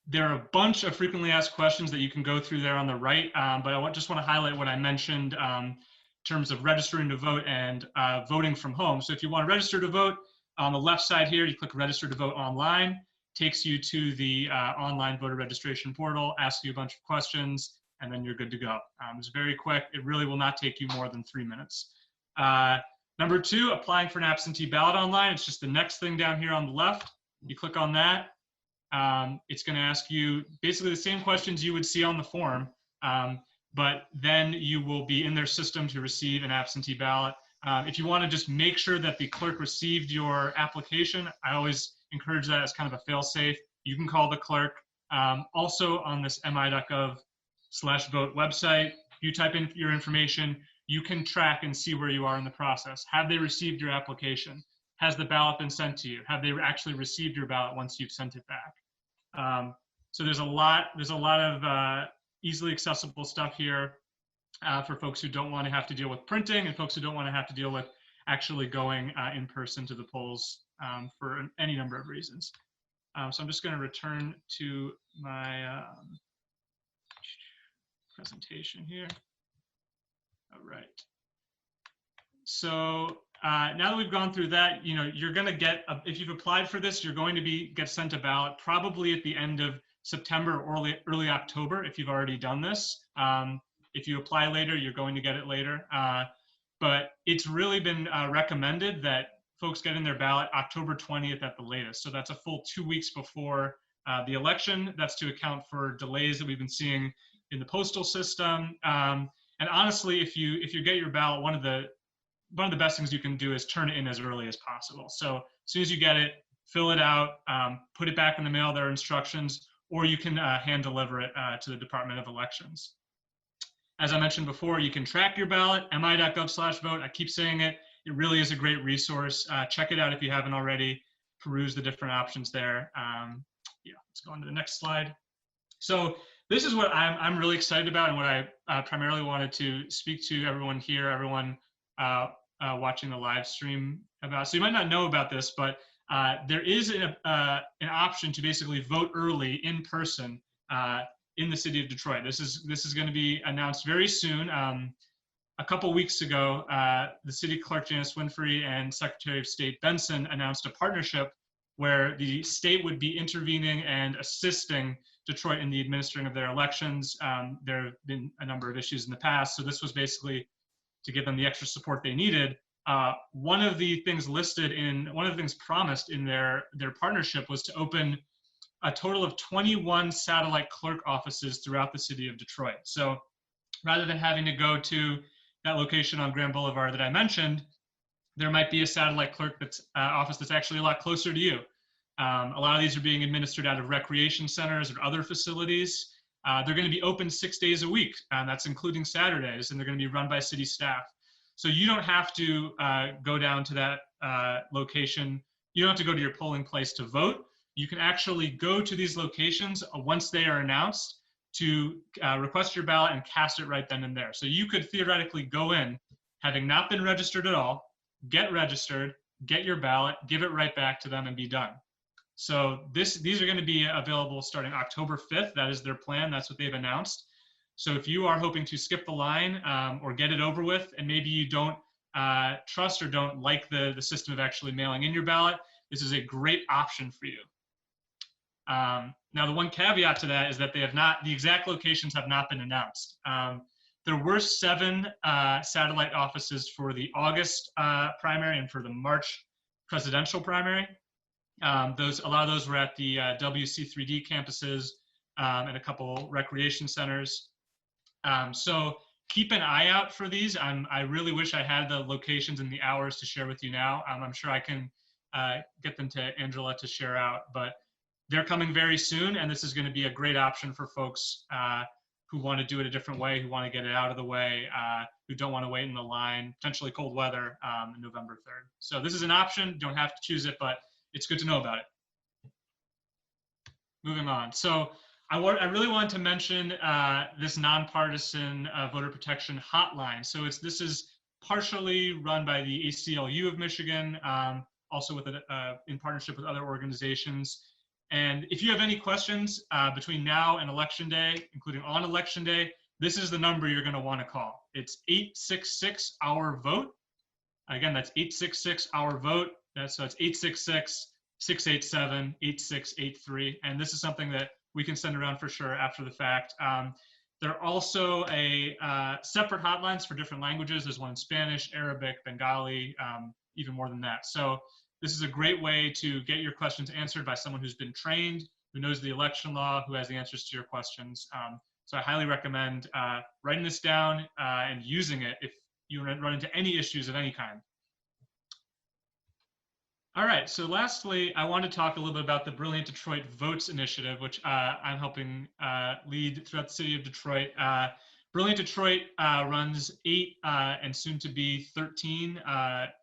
[SPEAKER 7] There are a bunch of frequently asked questions that you can go through there on the right, but I just want to highlight what I mentioned in terms of registering to vote and voting from home. So if you want to register to vote, on the left side here, you click register to vote online, takes you to the online voter registration portal, asks you a bunch of questions, and then you're good to go. It's very quick. It really will not take you more than 3 minutes. Number 2, applying for an absentee ballot online. It's just the next thing down here on the left. You click on that. It's going to ask you basically the same questions you would see on the form, but then you will be in their system to receive an absentee ballot. If you want to just make sure that the clerk received your application, I always encourage that as kind of a fail-safe. You can call the clerk. Also on this mi.gov/vote website, you type in your information, you can track and see where you are in the process. Have they received your application? Has the ballot been sent to you? Have they actually received your ballot once you've sent it back? So there's a lot of easily accessible stuff here. For folks who don't want to have to deal with printing and folks who don't want to have to deal with actually going in person to the polls for any number of reasons. So I'm just going to return to my presentation here. All right. So now that we've gone through that, you're going to get, if you've applied for this, you're going to get sent a ballot probably at the end of September or early October if you've already done this. If you apply later, you're going to get it later. But it's really been recommended that folks get in their ballot October 20th at the latest. So that's a full 2 weeks before the election. That's to account for delays that we've been seeing in the postal system. And honestly, if you get your ballot, one of the best things you can do is turn it in as early as possible. So as soon as you get it, fill it out, put it back in the mail, there are instructions, or you can hand deliver it to the Department of Elections. As I mentioned before, you can track your ballot, mi.gov/vote. I keep saying it. It really is a great resource. Check it out if you haven't already. Peruse the different options there. Yeah, let's go on to the next slide. So this is what I'm really excited about and what I primarily wanted to speak to everyone here, everyone watching the live stream about. So you might not know about this, but there is an option to basically vote early in person in the city of Detroit. This is going to be announced very soon. A couple weeks ago, the city clerk Janice Winfrey and Secretary of State Benson announced a partnership where the state would be intervening and assisting Detroit in the administering of their elections. There have been a number of issues in the past, so this was basically to give them the extra support they needed. One of the things promised in their partnership was to open a total of 21 satellite clerk offices throughout the city of Detroit. So rather than having to go to that location on Grand Boulevard that I mentioned, there might be a satellite clerk office that's actually a lot closer to you. A lot of these are being administered out of recreation centers or other facilities. They're going to be open 6 days a week, and that's including Saturdays, and they're going to be run by city staff. So you don't have to go down to that location. You don't have to go to your polling place to vote. You can actually go to these locations once they are announced to request your ballot and cast it right then and there. So you could theoretically go in, having not been registered at all, get registered, get your ballot, give it right back to them, and be done. So these are going to be available starting October 5th. That is their plan. That's what they've announced. So if you are hoping to skip the line or get it over with, and maybe you don't trust or don't like the system of actually mailing in your ballot, this is a great option for you. Now, the one caveat to that is that the exact locations have not been announced. There were 7 satellite offices for the August primary and for the March presidential primary. A lot of those were at the WC3D campuses and a couple recreation centers. So keep an eye out for these. I really wish I had the locations and the hours to share with you now. I'm sure I can get them to Angela to share out, but they're coming very soon, and this is going to be a great option for folks who want to do it a different way, who want to get it out of the way, who don't want to wait in the line, potentially cold weather on November 3rd. So this is an option. Don't have to choose it, but it's good to know about it. Moving on. So I really wanted to mention this nonpartisan voter protection hotline. So this is partially run by the ACLU of Michigan, also with in partnership with other organizations. And if you have any questions between now and Election Day, including on Election Day, this is the number you're going to want to call. It's 866-OUR-VOTE. Again, that's 866-OUR-VOTE. So it's 866-687-8683. And this is something that we can send around for sure after the fact. There are also separate hotlines for different languages. There's one in Spanish, Arabic, Bengali, even more than that. So this is a great way to get your questions answered by someone who's been trained, who knows the election law, who has the answers to your questions. So I highly recommend writing this down and using it if you run into any issues of any kind. All right, so lastly, I want to talk a little bit about the Brilliant Detroit Votes initiative, which I'm helping lead throughout the city of Detroit. Brilliant Detroit runs 8 and soon to be 13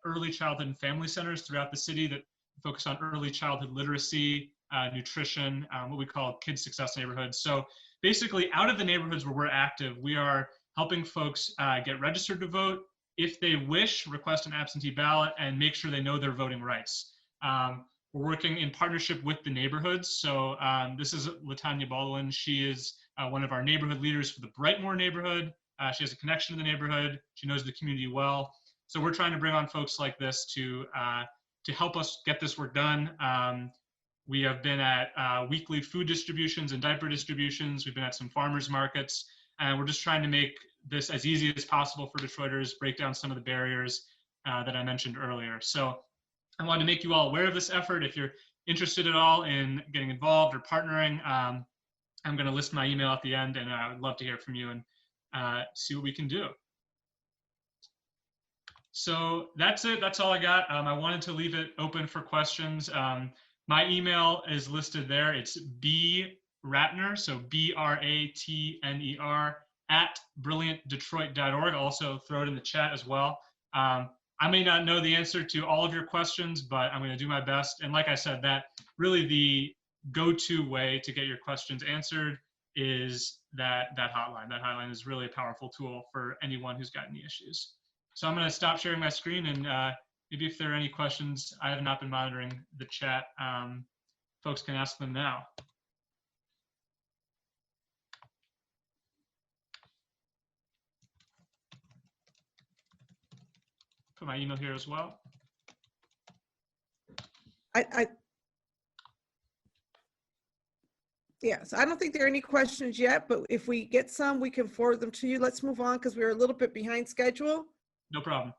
[SPEAKER 7] early childhood and family centers throughout the city that focus on early childhood literacy, nutrition, what we call Kids Success Neighborhoods. So basically out of the neighborhoods where we're active, we are helping folks get registered to vote, if they wish, request an absentee ballot and make sure they know their voting rights. We're working in partnership with the neighborhoods. So this is Latanya Baldwin. She is one of our neighborhood leaders for the Brightmoor neighborhood. She has a connection to the neighborhood. She knows the community well. So we're trying to bring on folks like this to help us get this work done. We have been at weekly food distributions and diaper distributions. We've been at some farmers markets, and we're just trying to make this as easy as possible for Detroiters, break down some of the barriers that I mentioned earlier. So I wanted to make you all aware of this effort. If you're interested at all in getting involved or partnering, I'm going to list my email at the end, and I would love to hear from you and see what we can do. So that's it. That's all I got. I wanted to leave it open for questions. My email is listed there. It's bratner, so BRATNER @brilliantdetroit.org. I'll also throw it in the chat as well. I may not know the answer to all of your questions, but I'm going to do my best. And like I said, that really the go-to way to get your questions answered is that hotline. That hotline is really a powerful tool for anyone who's got any issues. So I'm going to stop sharing my screen, and maybe if there are any questions, I have not been monitoring the chat. Folks can ask them now. Put my email here as well.
[SPEAKER 2] Yes, I don't think there are any questions yet, but if we get some, we can forward them to you. Let's move on because we're a little bit behind schedule.
[SPEAKER 7] No problem.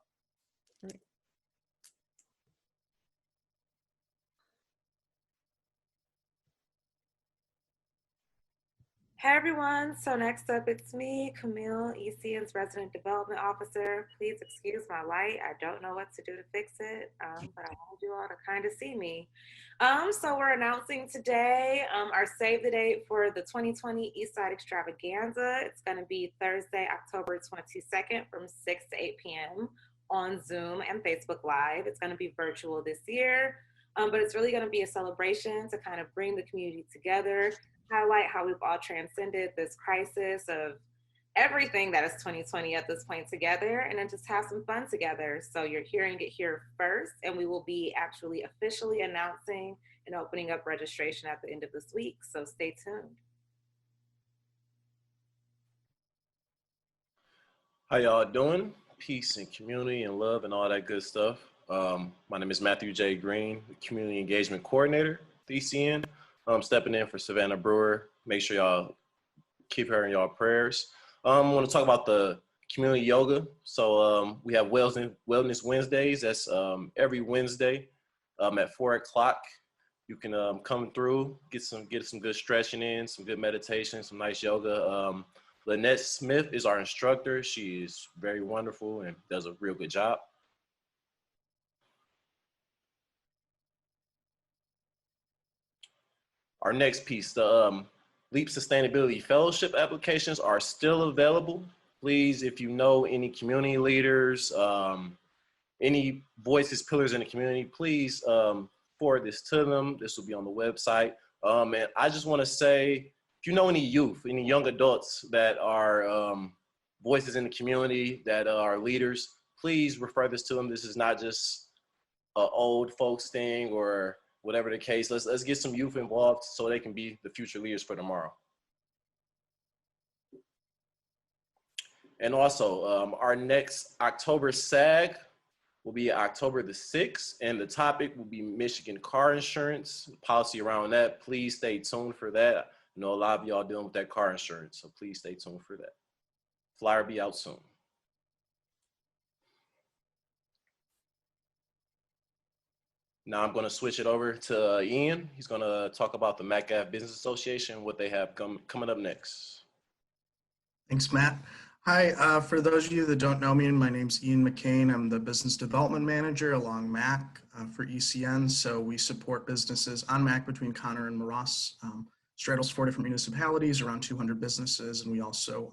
[SPEAKER 3] Hey everyone, so next up it's me, Camille, ECN's Resident Development Officer. Please excuse my light. I don't know what to do to fix it, but I want you all to kind of see me. So we're announcing today our save the date for the 2020 Eastside Extravaganza. It's going to be Thursday, October 22nd from 6 to 8 p.m. on Zoom and Facebook Live. It's going to be virtual this year, but it's really going to be a celebration to kind of bring the community together, highlight how we've all transcended this crisis of everything that is 2020 at this point together, and then just have some fun together. So you're hearing it here first, and we will be actually officially announcing and opening up registration at the end of this week. So stay tuned.
[SPEAKER 8] How y'all doing? Peace and community and love and all that good stuff. My name is Matthew J. Green, the Community Engagement Coordinator at ECN. I'm stepping in for Savannah Brewer. Make sure y'all keep her in y'all prayers. I want to talk about the community yoga. So we have Wellness Wednesdays. That's every Wednesday at 4 o'clock. You can come through, get some good stretching in, some good meditation, some nice yoga. Lynette Smith is our instructor. She is very wonderful and does a real good job. Our next piece, the LEAP Sustainability Fellowship applications are still available. Please, if you know any community leaders, any voices, pillars in the community, please forward this to them. This will be on the website. And I just want to say, if you know any youth, any young adults that are voices in the community, that are leaders, please refer this to them. This is not just an old folks thing or whatever the case. Let's get some youth involved so they can be the future leaders for tomorrow. And also, our next October SAG will be October the 6th, and the topic will be Michigan car insurance, policy around that. Please stay tuned for that. I know a lot of y'all dealing with that car insurance, so please stay tuned for that. Flyer will be out soon. Now I'm going to switch it over to Ian. He's going to talk about the MacGaff Business Association, what they have coming up next.
[SPEAKER 9] Thanks, Matt. Hi, for those of you that don't know me, my name's Ian McCain. I'm the Business Development Manager along MAC for ECN. So we support businesses on MAC between Connor and Maross. Straddles 4 different municipalities, around 200 businesses, and we also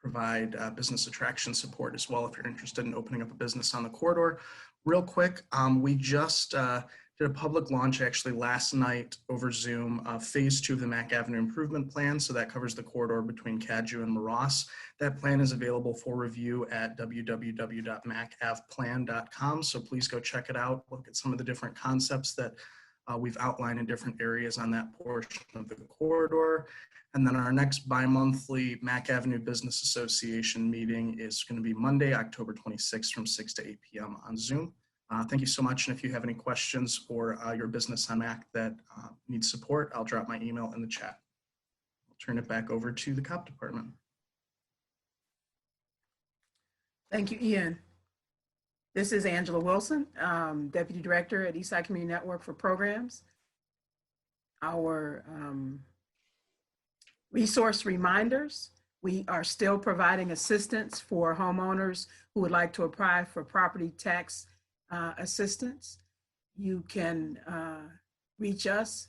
[SPEAKER 9] provide business attraction support as well if you're interested in opening up a business on the corridor. Real quick, we just did a public launch actually last night over Zoom of phase 2 of the Mack Avenue Improvement Plan. So that covers the corridor between Cadju and Maross. That plan is available for review at www.macavplan.com. So please go check it out. Look at some of the different concepts that we've outlined in different areas on that portion of the corridor. And then our next bi-monthly Mack Avenue Business Association meeting is going to be Monday, October 26th from 6 to 8 p.m. on Zoom. Thank you so much. And if you have any questions for your business on Mack that needs support, I'll drop my email in the chat. I'll turn it back over to the COP department.
[SPEAKER 10] Thank you, Ian. This is Angela Wilson, Deputy Director at Eastside Community Network for Programs. Our resource reminders: we are still providing assistance for homeowners who would like to apply for property tax assistance. You can reach us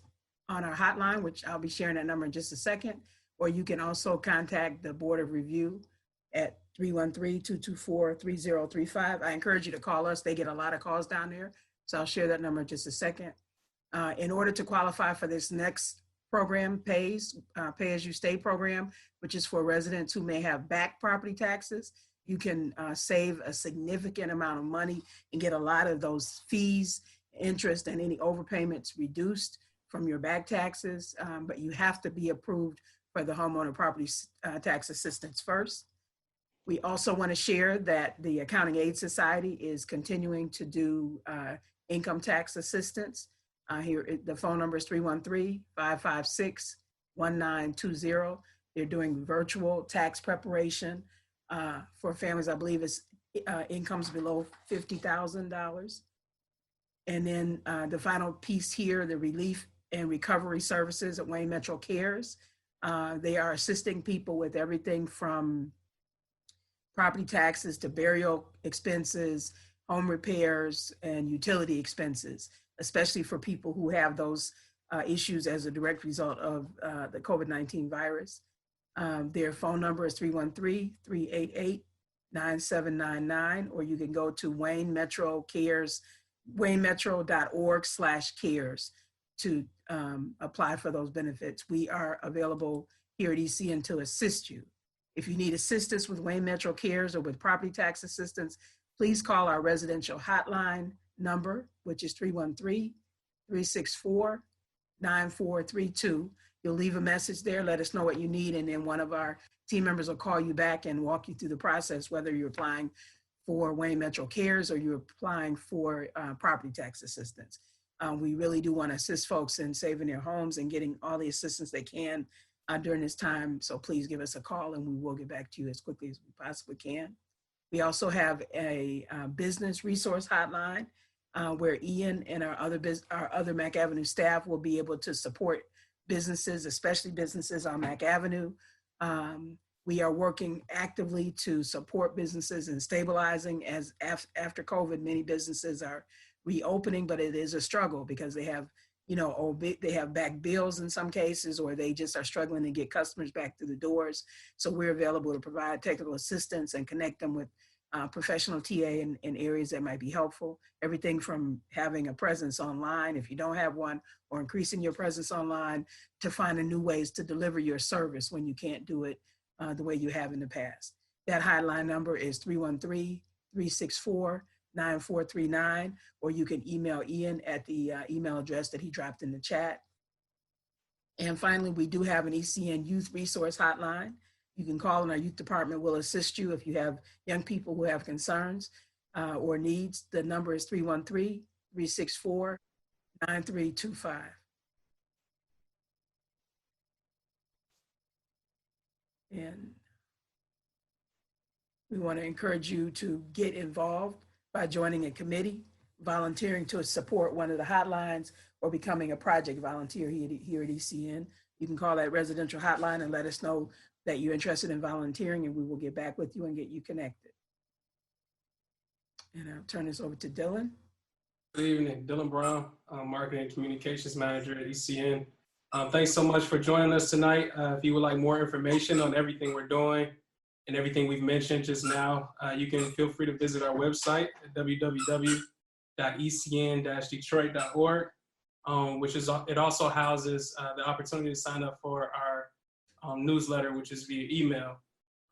[SPEAKER 10] on our hotline, which I'll be sharing that number in just a second, or you can also contact the Board of Review at 313-224-3035. I encourage you to call us. They get a lot of calls down there. So I'll share that number in just a second. In order to qualify for this next program, Pay As You Stay program, which is for residents who may have back property taxes, you can save a significant amount of money and get a lot of those fees, interest, and any overpayments reduced from your back taxes, but you have to be approved for the homeowner property tax assistance first. We also want to share that the Accounting Aid Society is continuing to do income tax assistance. The phone number is 313-556-1920. They're doing virtual tax preparation for families, I believe it's incomes below $50,000. And then the final piece here, the relief and recovery services at Wayne Metro Cares. They are assisting people with everything from property taxes to burial expenses, home repairs, and utility expenses, especially for people who have those issues as a direct result of the COVID-19 virus. Their phone number is 313-388-9799, or you can go to Wayne Metro Cares, waynemetro.org/cares to apply for those benefits. We are available here at ECN to assist you. If you need assistance with Wayne Metro Cares or with property tax assistance, please call our residential hotline number, which is 313-364-9432. You'll leave a message there, let us know what you need, and then one of our team members will call you back and walk you through the process, whether you're applying for Wayne Metro Cares or you're applying for property tax assistance. We really do want to assist folks in saving their homes and getting all the assistance they can during this time. So please give us a call and we will get back to you as quickly as we possibly can. We also have a business resource hotline where Ian and our other Mack Avenue staff will be able to support businesses, especially businesses on Mack Avenue. We are working actively to support businesses and stabilizing as after COVID, many businesses are reopening, but it is a struggle because they have, they have back bills in some cases, or they just are struggling to get customers back through the doors. So we're available to provide technical assistance and connect them with professional TA in areas that might be helpful. Everything from having a presence online, if you don't have one, or increasing your presence online, to finding new ways to deliver your service when you can't do it the way you have in the past. That hotline number is 313-364-9439, or you can email Ian at the email address that he dropped in the chat. And finally, we do have an ECN Youth Resource Hotline. You can call and our youth department will assist you if you have young people who have concerns or needs. The number is 313-364-9325. And we want to encourage you to get involved by joining a committee, volunteering to support one of the hotlines, or becoming a project volunteer here at ECN. You can call that residential hotline and let us know that you're interested in volunteering, and we will get back with you and get you connected. And I'll turn this over to Dylan.
[SPEAKER 11] Good evening, Dylan Brown, Marketing and Communications Manager at ECN. Thanks so much for joining us tonight. If you would like more information on everything we're doing and everything we've mentioned just now, you can feel free to visit our website at www.ecn.org. www.ecn-detroit.org, which is, it also houses the opportunity to sign up for our newsletter, which is via email.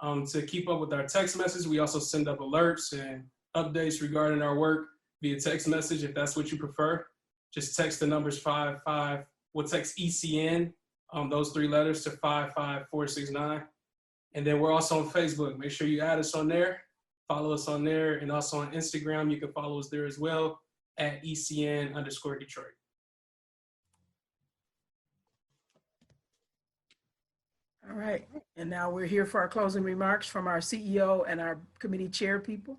[SPEAKER 11] To keep up with our text message, we also send up alerts and updates regarding our work via text message, if that's what you prefer. Just text the numbers we'll text ECN, those 3 letters, to 55469. And then we're also on Facebook. Make sure you add us on there, follow us on there, and also on Instagram. You can follow us there as well at ECN_Detroit.
[SPEAKER 10] All right, and now we're here for our closing remarks from our CEO and our committee chair people.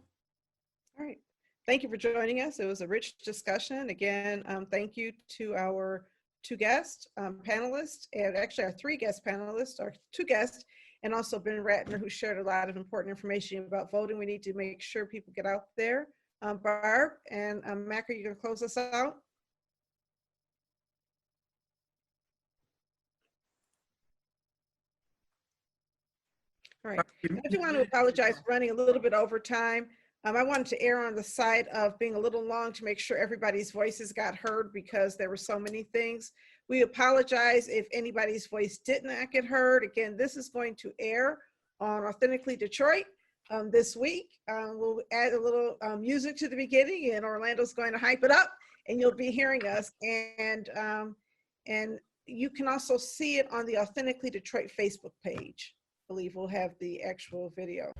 [SPEAKER 2] All right. Thank you for joining us. It was a rich discussion. Again, thank you to our 2 guest panelists, and actually our 3 guest panelists, our 2 guests, and also Ben Ratner, who shared a lot of important information about voting. We need to make sure people get out there. Barb and Mac, are you going to close us out? All right. I do want to apologize for running a little bit over time. I wanted to err on the side of being a little long to make sure everybody's voices got heard because there were so many things. We apologize if anybody's voice did not get heard. Again, this is going to air on Authentically Detroit this week. We'll add a little music to the beginning, and Orlando's going to hype it up, and you'll be hearing us. And you can also see it on the Authentically Detroit Facebook page. I believe we'll have the actual video.